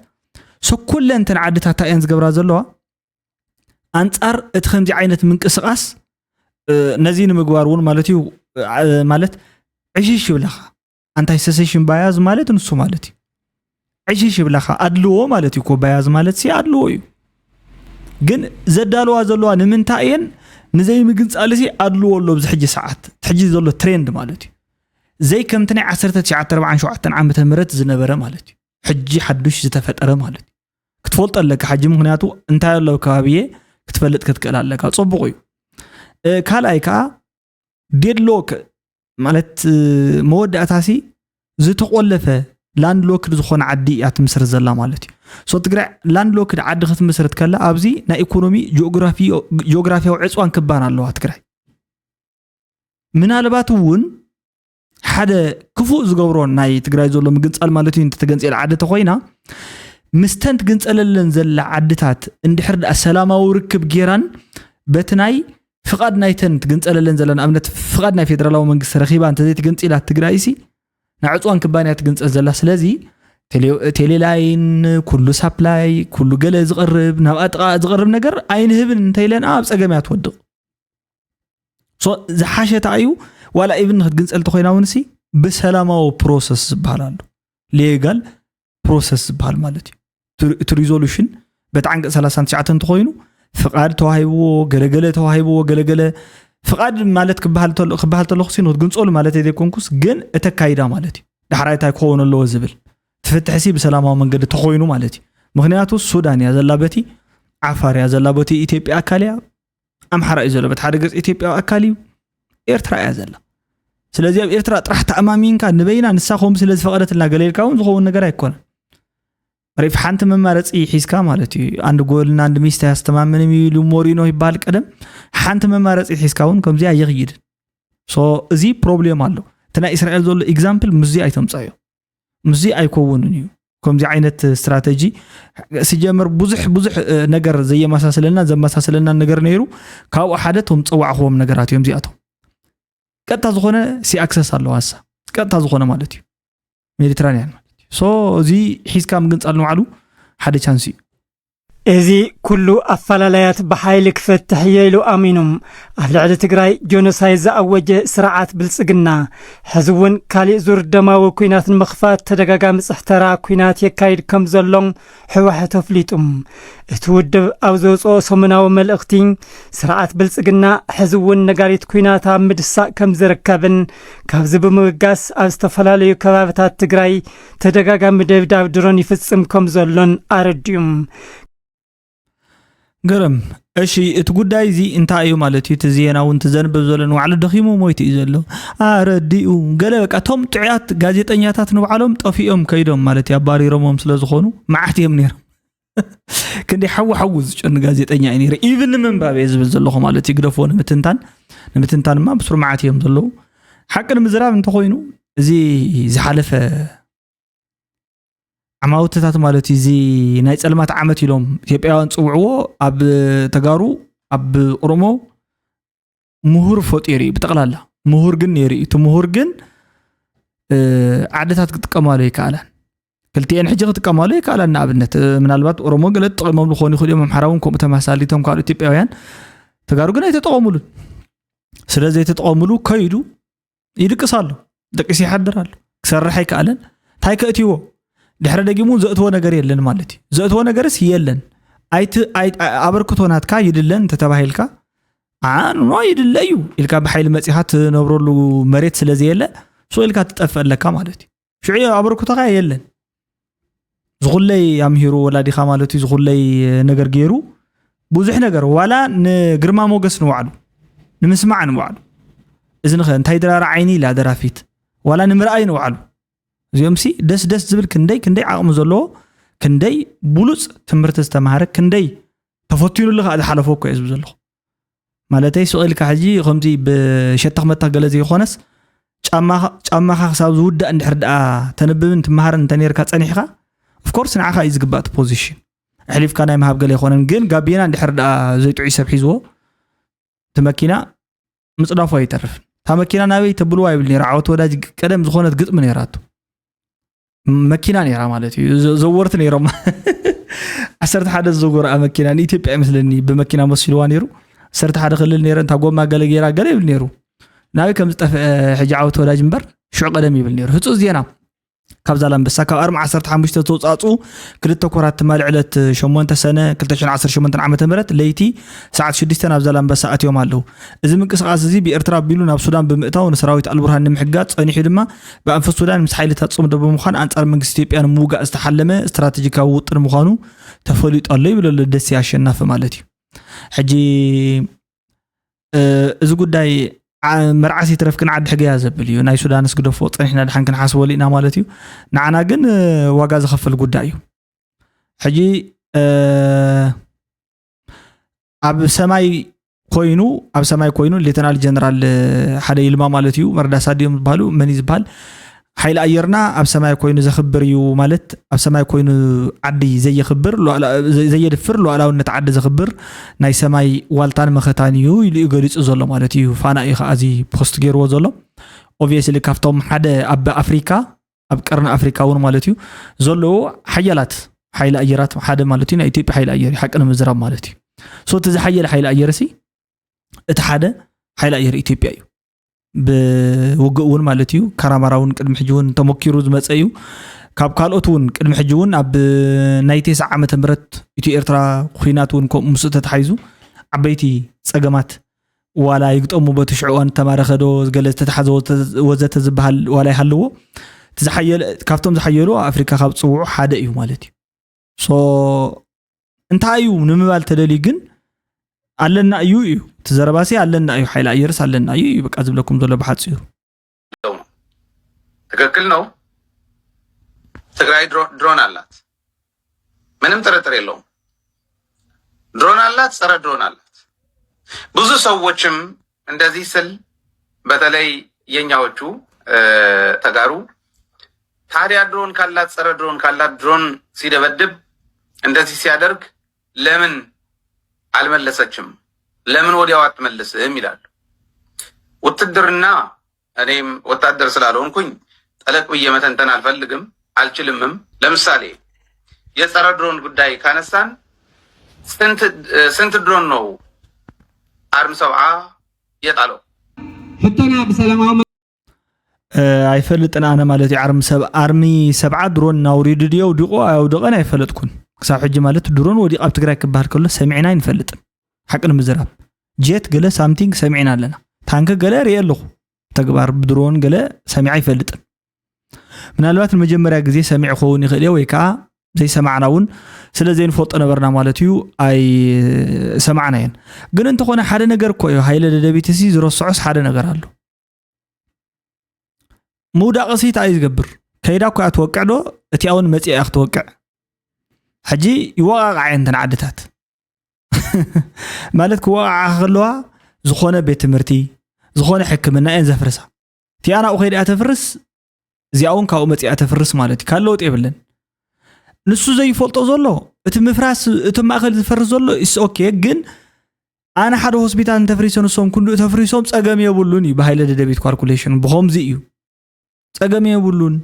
ሰኩለንተን ዓድታት ታየን ዝገብራ ዘለዋ አንጻር እቲ ከምዚ ዓይነት ምንቅስቃስ ነዚ ንምግባር እውን ማለት እዩ ማለት ዕሽሽ ይብለኻ አንታይ ሴሴሽን ባያዝ ማለት ንሱ ማለት እዩ ዕሽሽ ይብለኻ ኣድልዎ ማለት እዩ ኮ ባያዝ ማለት ሲ ኣድልዎ እዩ ግን ዘዳልዋ ዘለዋ ንምንታይ እየን ንዘይ ምግንጻል ሲ ኣድልዎ ኣሎ ብዚ ሕጂ ሰዓት ሕጂ ዘሎ ትሬንድ ማለት እዩ ዘይ ከምቲ ናይ 1947 ዓመተ ምህረት ዝነበረ ማለት እዩ ሕጂ ሓዱሽ ዝተፈጠረ ማለት እዩ ክትፈልጥ ኣለካ ሕጂ ምክንያቱ እንታይ ኣሎ ከባቢየ ክትፈልጥ ክትክእል ኣለካ ጽቡቕ እዩ ካልኣይ ከዓ ዴድሎክ ማለት መወዳእታሲ ዝተቆለፈ ላንድ ሎክድ ዝኾነ ዓዲ እያ ትምስረት ዘላ ማለት እዩ ሶ ትግራይ ላንድ ሎክድ ዓዲ ክትምስረት ከላ ኣብዚ ናይ ኢኮኖሚ ጂኦግራፊያዊ ዕፅዋን ክባን ኣለዋ ትግራይ ምናልባት እውን ሓደ ክፉእ ዝገብሮ ናይ ትግራይ ዘሎ ምግንጻል ማለት እዩ እንተተገንጸለ ዓዲ ተኮይና ምስተንት ግንጸለለን ዘላ ዓድታት እንድሕር ዳ ሰላማዊ ርክብ ጌራን በትናይ ፍቃድ ናይተን ትግንጸለለን ዘለና ኣብነት ፍቃድ ናይ ፌደራላዊ መንግስቲ ረኺባ እንተ ዘይ ትግንጽላ ትግራይ ሲ ናዕጽዋን ክባንያ ትግንጸል ዘላ ስለዚ ቴሌላይን ኩሉ ሳፕላይ ኩሉ ገለ ዝቐርብ ናብ ኣጥቃ ዝቐርብ ነገር ኣይንህብን እንተይለን ኣብ ጸገምያ ትወድቕ ሶ ዝሓሸታ እዩ ዋላ ኢቭን ክትግንጸል ተኮይና ውንሲ ብሰላማዊ ፕሮሰስ ዝበሃል ኣሎ ሌጋል ፕሮሰስ ዝበሃል ማለት እዩ እቲ ሪዞሉሽን በቲ ዓንቀጽ 39 እንተኮይኑ ፍቃድ ተዋሂብዎ ገለገለ ተዋሂብዎ ገለገለ ፍቃድ ማለት ክበሃል ተለኹ ሲኖ ግንጾሉ ማለት የደኮንኩስ ግን እተካይዳ ማለት እዩ ዳሕራይታ ክኸውን ኣለዎ ዝብል ትፍትሕሲ ብሰላማዊ መንገዲ ተኾይኑ ማለት እዩ ምክንያቱ ሱዳን ያ ዘላ በቲ ዓፋር ያ ዘላ በቲ ኢትዮጵያ አካልያ ኣምሓራ እዩ ዘሎ በቲ ሓደ ገጽ ኢትዮጵያ አካል እዩ ኤርትራ ያ ዘላ ስለዚ ኣብ ኤርትራ ጥራሕ ተኣማሚንካ ንበይና ንሳኹም ስለ ዝፈቀደትና ገሌልካውን ዝኸውን ነገር ኣይኮነን ريف حانت ممارس حيسكا مالتي عند قولنا عند ميستا يستمامن ميلو مورينو يبال قدم حانت ممارس حيسكاون كم زي يغيد سو زي بروبليم አለው تنا اسرائيل زول اكزامبل مزي ايتم صايو مزي ايكونونيو كم زي عينت استراتيجي سيجمر بزح ነገር زي ماساسلنا ነገር ነይሩ ካብ ሓደቶም ጽዋዕዎም ነገራት እዮም ዚኣቶም ቀጥታ ዝኾነ ሲ አክሰስ አለው አሳ ቀጥታ ዝኾነ ማለት እዩ ሜዲትራኒያን سو زي حيس كام جنس على نوعلو حدا شانسي إذي كله أفلاليات بحيلك فتحيلو أمينهم أهل عدة تقراي جونوسايز أوجه سرعات بالسجنة حزون كالي زور دما وكوينات المخفات تدقاقا مسحترا كوينات يكايد كم زلون حواحة تفليتهم تود أوزوز أو سمنا وملأختين سرعات بالسجنة حزون نقاريت كوينات مدساء كم زركابن كابزب موقاس أستفلاليو كبابتات تقراي تدقاقا مدفداو دروني فسم كم زلون أرديوم قرم اشي تقوداي زي انت ايو مالتي تزينا وانت زنب زولن وعلى دخيمو مويتي زلو رديو قال بك اتوم تعيات غازيطنياتات نبعلهم طفيهم كيدهم مالتي اباري رموم سلازخونو معحتيهم نير كندي حوز جن غازيطنيا نير ايفن من باب يزبل زلخو مالتي غدفون متنتان ما بسر معحتيهم زلو حق المزراب انت خوينو زي حلفه عماوتታት ማለት እዚ ናይ ጸልማት ዓመት ኢሎም ኢትዮጵያውያን ጽውዕዎ ኣብ ተጋሩ ኣብ ኦሮሞ ምሁር ፈጢሪ ብጠቅላላ ምሁር ግን ነሪ እቲ ምሁር ግን ዓደታት ክጥቀማሉ ይካላን ክልቲአን ሕጂ ክጥቀማሉ ይካላን ኣብነት ምናልባት ኦሮሞ ገለ ጥቅሞም ዝኾኑ ይኽእሉ መምሓራውን ከምኡ ተማሳሊቶም ካልኦት ኢትዮጵያውያን ተጋሩ ግን ኣይተጠቀሙሉን ስለዚ ኣይተጠቀሙሉ ከይዱ ይድቅሳሉ ደቂስ ይሓድራሉ ክሰርሕ ይካላን ታይ ከእትይዎ ድሕረ ደጊሙ ዘእትዎ ነገር የለን ማለት እዩ ዘእትዎ ነገርስ የለን አይት አበርክቶናትካ ይድለን ተተባሂልካ አኑ ይድለዩ ኢልካ በኃይል መጽሐት ነብሮሉ መሬት ስለዚህ የለ ሶ ኢልካ ተጠፈለካ ማለት እዩ ሽዑ አበርክቶካ የለን ዝኹለይ ያምሂሩ ወላዲኻ ማለት እዩ ዝኹለይ ነገር ገይሩ ብዙሕ ነገር ዋላ ንግርማ ሞገስ ንዋዕሉ ንምስማዕ ንዋዕሉ እዝንኸ እንታይ ድራራ ዓይኒ ላ ደራፊት ዋላ ንምርኣይ ንዋዕሉ زيومسي دس زبل كندي عقم زلو كندي بولص تمرت استمهارك كندي تفوتينو لغا هذا حلفوك كويس بزلو مالتي سؤالك حجي خمزي بشتخ متا غلزي يخونس ጫማኻ ክሳብ ዝውዳእ እንድሕር ደኣ ተነብብን ትመሃርን ተነርካ ጸኒሕኻ ኦፍ ኮርስ ንዓኻ ይዝግባት ፖዚሽን ሕሊፍካ ናይ መሃብ ገለ ይኾነን ግን ጋቢና እንድሕር ደኣ ዘይጥዑ ሰብ ሒዝዎ ተመኪና ምጽዳፉ አይተርፍ ታመኪና ናበይ ተብልዋ ይብል ነራ ዓወት ወዳጅ ቀደም ዝኾነት ግጥም ነራቱ መኪና ነራ ማለት እዩ ዘወርት ነሮም 11 ዝጎራ መኪና ኢትዮጵያ ይመስለኒ በመኪና መስልዋ ነሩ 11 ክልል ነረን ታጎማ ገለ ጌራ ገለ ይብል ነሩ ናበይ ከም ዝጠፍ ሕጂ ዓወት ወዳጅ ምበር ሽዑ ቀደም ይብል ነሩ ህጹ ዜና ካብ ዛላምበሳ ካብ 15 ተውጻጹ ክልተ ኮራት ማልዕለት 8 ሰነ 2018 ዓመተ ምህረት ለይቲ ሰዓት 6 ናብ ዛላምበሳ ኣትዮም ኣለዉ እዚ ምንቅስቃስ እዚ ብኤርትራ ቢሉ ናብ ሱዳን ብምእታው ንሰራዊት አልቡርሃን ንምሕጋዝ ጸኒሑ ድማ በአንፈስ ሱዳን ምስ ሓይልታት ጽምዶ ብምዃን አንጻር መንግስቲ ኢትዮጵያ ንምውጋእ ዝተሓለመ ስትራቴጂካዊ ውጥን ምዃኑ ተፈሊጡ ኣሎ ይብሉ ደስ ያሸናፈ ማለት እዩ ሕጂ እዚ ጉዳይ مرعسي ترفكن عاد حاجه زبل يو ناي سودان اسقدفو طنحنا دحن كنحاسبو لينا مالتيو نعنا كن واغا زخفل غدايو حجي اب سماي كوينو ليتنال جنرال حدا يلما مالتيو مرداسا ديوم بالو مني زبال حيل ايرنا اب سماي كوينو زخبر يو مالت اب سماي كوينو عدي زي يخبر زي يدفر لو علاو نتعد زخبر ناي سماي والتان مختانيو يغريص زلو مالتيو فانا ايخا ازي بوست غيرو زلو اوبviously كافتوم حدا اب افريكا اب قرن افريكا ون مالتيو زلو حيلات حيل ايرات حدا مالتيو نا ايتيوبيا حيل اير حقنا مزراب مالتيو سو تزي حيل ايرسي اتحاده حيل اير ايتيوبيا بوقون مالتيو كرامراون قدم حجون تمكيرو زمصيو كاب كالوتون قدم حجون اب نايتي عامه مرت ايتو ايرترا خويناتون مسته تحيزو عبيتي صقمات ዋላ ይግጠሙ በትሽዑን ተማረኸዶ ገለ ተተሓዘ ወዘተ ዝበሃል ዋላ ይሃልዎ ተዝሓየለ ካብቶም ዝሓየሉ አፍሪካ ካብ ጽውዑ ሓደ እዩ ማለት እዩ ሶ እንታይ እዩ ንምባል ተደሊ ግን አለና እዩ እዩ ተዘረባሲ አለና እዩ ኃይል አየርስ አለና እዩ በቃ ዝብለኩም ዘሎ በሐጽሩ ትክክል ነው ትግራይ ድሮን አላት ምንም ጥርጥር የለውም ድሮን አላት ጸረ ድሮን አላት ብዙ ሰዎችም እንደዚህ ስል በተለይ የኛዎቹ ተጋሩ ታዲያ ድሮን ካላት ጸረ ድሮን ካላት ድሮን ሲደበድብ እንደዚህ ሲያደርግ ለምን አልመለሰችም ለምን ወዲያው አትመልስም ይላሉ ውትድርና እኔም ወታደር ስላልሆንኩኝ ጠለቅ ብዬ መተንተን አልፈልግም አልችልምም ለምሳሌ የጸረ ድሮን ጉዳይ ካነሳን ስንት ድሮን ነው አርም ሰብዓ የጣለው ሕተና በሰላማዊ አይፈልጥና አነ ማለት አርሚ ሰብዓ ድሮን ናውሪዱ ዲዮ ዲቆ አይውደቀን አይፈልጥኩን ክሳብ ሕጂ ማለት ድሮን ወዲ ኣብ ትግራይ ክባል ከሎ ሰሚዕና ይንፈልጥን حقن مزراب جيت قال سامتينغ سمعنا لنا تانك قال ريالو تكبر بدرون قال سمع يفلط من الوقت المجمريا غزي سمع خوني خليه ويكا زي سمعناون ስለዚህ እንፎጥ ነበርና ማለትዩ አይ ሰማዕናየን ግን እንተ ኾነ ሓደ ነገር እኮ ኃይለ ደደቢትሲ ዝረስዑስ ሓደ ነገር አሉ ሙዳቀሲት አይዝገብር ከይዳ እኮ አትወቅዕ ዶ እቲ አውን መጽያ አትወቅዕ ሕጂ ይወቃቃየን ተናዓድታት ማለት ክወቃዓ ከለዋ ዝኾነ ቤት ትምህርቲ ዝኾነ ሕክምና እን ዘፍርሳ ቲያና ኡኸይዳ ተፍርስ እዚያውን ካው መጽያ ተፍርስ ማለት ካለው ጤብለን ንሱ ዘይፈልጦ ዘሎ እቲ ምፍራስ እቲ ማእከል ዝፈርስ ዘሎ ኢስ ኦኬ ግን አና ሓደ ሆስፒታል እንተፍሪሶም ኩሉ ተፍሪሶም ጸገም የብሉን በኃይለ ደደቢት ካልኩሌሽን በሆምዚ እዩ ጸገም የብሉን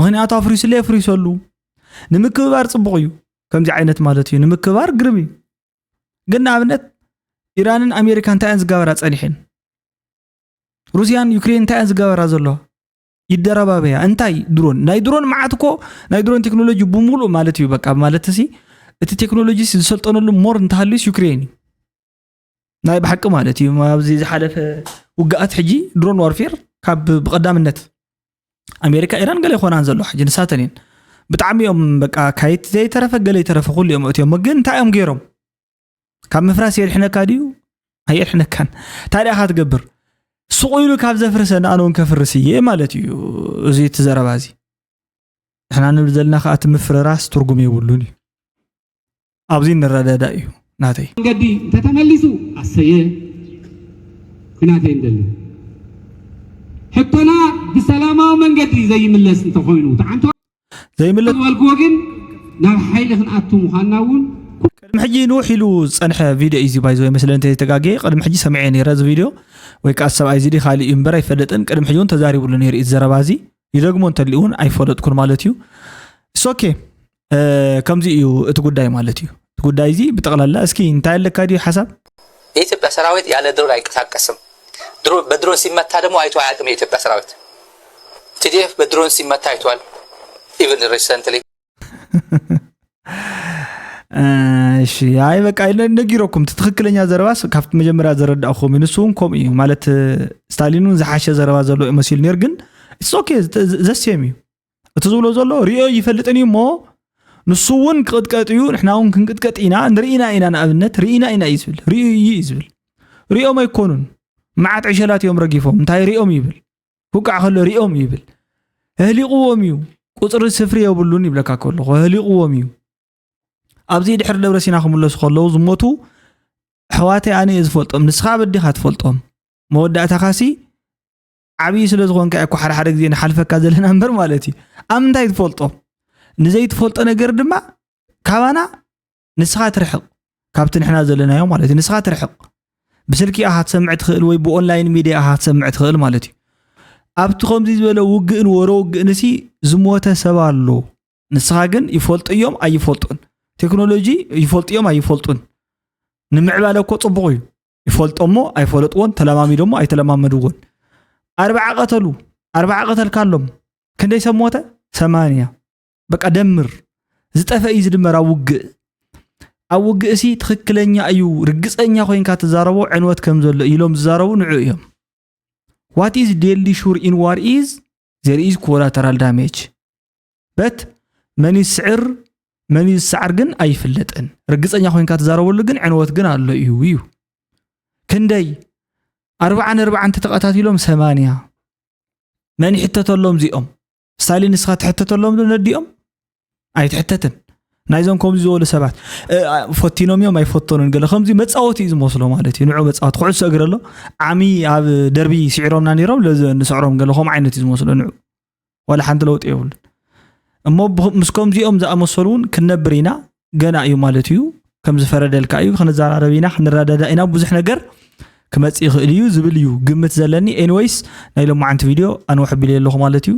ምክንያቱ አፍሪስለ ፍሪሶሉ ንምክባር ጽቡቅ እዩ ከምዚ አይነት ማለት እዩ ንምክባር ግርቢ ግን አብነት ኢራንን አሜሪካን ታይንስ ጋራ ጸኒሕን ሩሲያን ዩክሬን ታይንስ ጋራ ዘሎ ይደረባበያ እንታይ ድሮን ናይ ድሮን ማዓትኮ ናይ ድሮን ቴክኖሎጂ በሙሉ ማለት እዩ በቃ ማለት እሲ እቲ ቴክኖሎጂ ዝሰልጠነሉ ሞር እንታሃልስ ዩክሬን ናይ በሐቅ ማለት እዩ ኣብዚ ዝሓለፈ ውጋአት ሕጂ ድሮን ዋርፌር ካብ በቀዳምነት አሜሪካ ኢራን ገለ ይኾናን ዘሎ ሕጂ ንሳተኒን ብጣዕሚዮም በቃ ካይት ዘይ ተረፈ ገለ ይተረፈ ሁሉ እዮም ግን ታይም ገይሮም ካብ መፍራስ የልሕነካ ዲዩ አይልሕነካን ታዲያ ካትገብር سقيلو كاب زفرسنا أنا ونكفرسيه مالتي زي تزربازي إحنا نبذلنا خات مفرراس ترجمي يقولوني أبزين الرداء أيو ناتي قدي تتملسو السيء كناتين دلو حطنا بسلامة ومن قدي زي ملس انتخوينو تعنتو زي ملس والقوغن نار حيلخ نأتو مخاناون قدم حجي نوحي له صنح فيديو ايزي بايزوي مثلا انت تقاقي قدم حجي سمعيني راز فيديو ويكاسب ايزيدي خالي امبر يفلطن قدم حجون تزاريبو لنير الزربازي يدغمو انتليون ايفلطكون مالتيو اوكي كمزي يو اتغداي مالتيو تغداي زي بتقلالا اسكي انت لكادي حساب የኢትዮጵያ ሰራዊት ያለ ድሮን አይንቀሳቀስም በድሮን ሲመታ ደግሞ አይቶ አያውቅም የኢትዮጵያ ሰራዊት ቲዲኤፍ በድሮን ሲመታ አይቷል ኢቭን ሪሰንትሊ እሺ አይ በቃ ነጊሮኩም ትክክለኛ ዘረባስ ካፍት መጀመሪያ ዘረዳኹም ንሱን ኮም እዩ ማለት ስታሊኑን ዝሓሸ ዘረባ ዘሎ መስል ነር ግን ኢትስ ኦኬ ዘሴም እዩ እትዝብሎ ዘሎ ሪኦ ይፈልጥኒ ሞ ንሱውን ቅጥቀጥዩ ንሕናውን ክንቅጥቀጥኢና ንሪኢና ኢና ንኣብነት ሪኢና ኢና ይዝብል ሪኦ ይዝብል ሪኦም ኣይኮኑን ማዓት ዕሸላት እዮም ረጊፎም እንታይ ሪኦም ይብል ሁቃዕ ከሎ ሪኦም ይብል ህሊቁዎም እዩ ቁፅሪ ስፍሪ የብሉን ይብለካ ከሎ ህሊቁዎም እዩ ኣብዚ ድሕር ደብረሲና ክምለሱ ከለው ዝሞቱ ሕዋተይ ኣነ ዝፈልጦም ንስኻ በዲኻ ትፈልጦም መወዳእታ ካሲ ዓብይ ስለ ዝኾንካ እኮ ሓደ ግዜ ንሓልፈካ ዘለና እምበር ማለት እዩ ኣብ ምንታይ ትፈልጦም ንዘይ ትፈልጦ ነገር ድማ ካባና ንስኻ ትርሕቕ ካብቲ ንሕና ዘለናዮ ማለት እዩ ንስኻ ትርሕቕ ብስልኪ ኣኻ ትሰምዕ ትኽእል ወይ ብኦንላይን ሚድያ ኣኻ ትሰምዕ ትኽእል ማለት እዩ ኣብቲ ከምዚ ዝበለ ውግእን ወሮ ውግእንሲ ዝሞተ ሰብ ኣሎ ንስኻ ግን ይፈልጡ እዮም ኣይፈልጡን ቴክኖሎጂ ይፈልጥዮም አይፈልጡን ንምዕባለ እኮ ጽቡቅ እዩ ይፈልጦሞ አይፈልጥዎን ተለማሚዶሞ አይተለማመዱዎን 40 ቀተል ካሎም ክንደይ ሰሞተ 80 በቃ ደምር ዝጠፈ እዩ ዝድመራ ውግእ ኣብ ውግእሲ ትክክለኛ እዩ ርግፀኛ ኮይንካ ተዛረቦ ዕንወት ከም ዘሎ ኢሎም ዝዛረቡ ንዑ እዮም what is deadly sure in war is there is collateral damage but መን ይስዓር ግን ኣይፍለጥን ርግፀኛ ኮይንካ ተዛረበሉ ግን ዕንወት ግን ኣሎ እዩ ክንደይ 44 ተቀታቲሎም 80 መን ይሕተተሎም ዚኦም ስታሊን እስኻ ትሕተተሎም ነዲኦም ኣይትሕተትን ናይዞም ከምዚ ዝበሉ ሰባት ፎቲኖም እዮም ኣይፎቶኑን ገለ ከምዚ መጻወቲ ዝመስሎ ማለት እዩ ንዑ መጻወት ኩዕሶ እግሪ ኣሎ ዓሚ ኣብ ደርቢ ሲዕሮምና ነይሮም ንስዕሮም ገለ ከም ዓይነት ዝመስሎ ንዑ ወላ ሓንቲ ለውጥ የብሉ እሞ ምስኮም ዚኦም ዝኣመሰሉን ክነብር ኢና ገና እዩ ማለት እዩ ከም ዝፈረደልካ እዩ ክንዛራረብ ኢና ክንረዳዳ ኢና ብዙሕ ነገር ክመጽ ይኽእል እዩ ዝብል እዩ ግምት ዘለኒ ኤኒዌይስ ናይ ሎማዓንቲ ቪድዮ ኣንወሕ ቢል ኣለኹ ማለት እዩ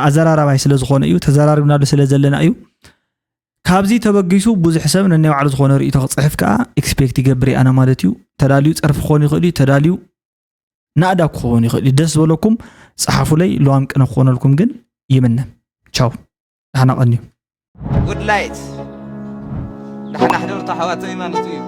ኣዘራራባይ ስለ ዝኾነ እዩ ተዘራሪብናሉ ስለ ዘለና እዩ ካብዚ ተበጊሱ ብዙሕ ሰብ ነናይ ባዕሉ ዝኾነ ርእይቶ ክጽሕፍ ከዓ ኤክስፔክት ይገብር ኣነ ማለት እዩ ተዳልዩ ፀርፊ ክኾን ይኽእል እዩ ተዳልዩ ናእዳ ክኾን ይኽእል እዩ ደስ ዝበለኩም ጽሓፉለይ ለዋም ቅነ ክኾነልኩም ግን ይምነ ቻው ደህና ቀኒዩ good light نحن حضرت حواتي ما نستوي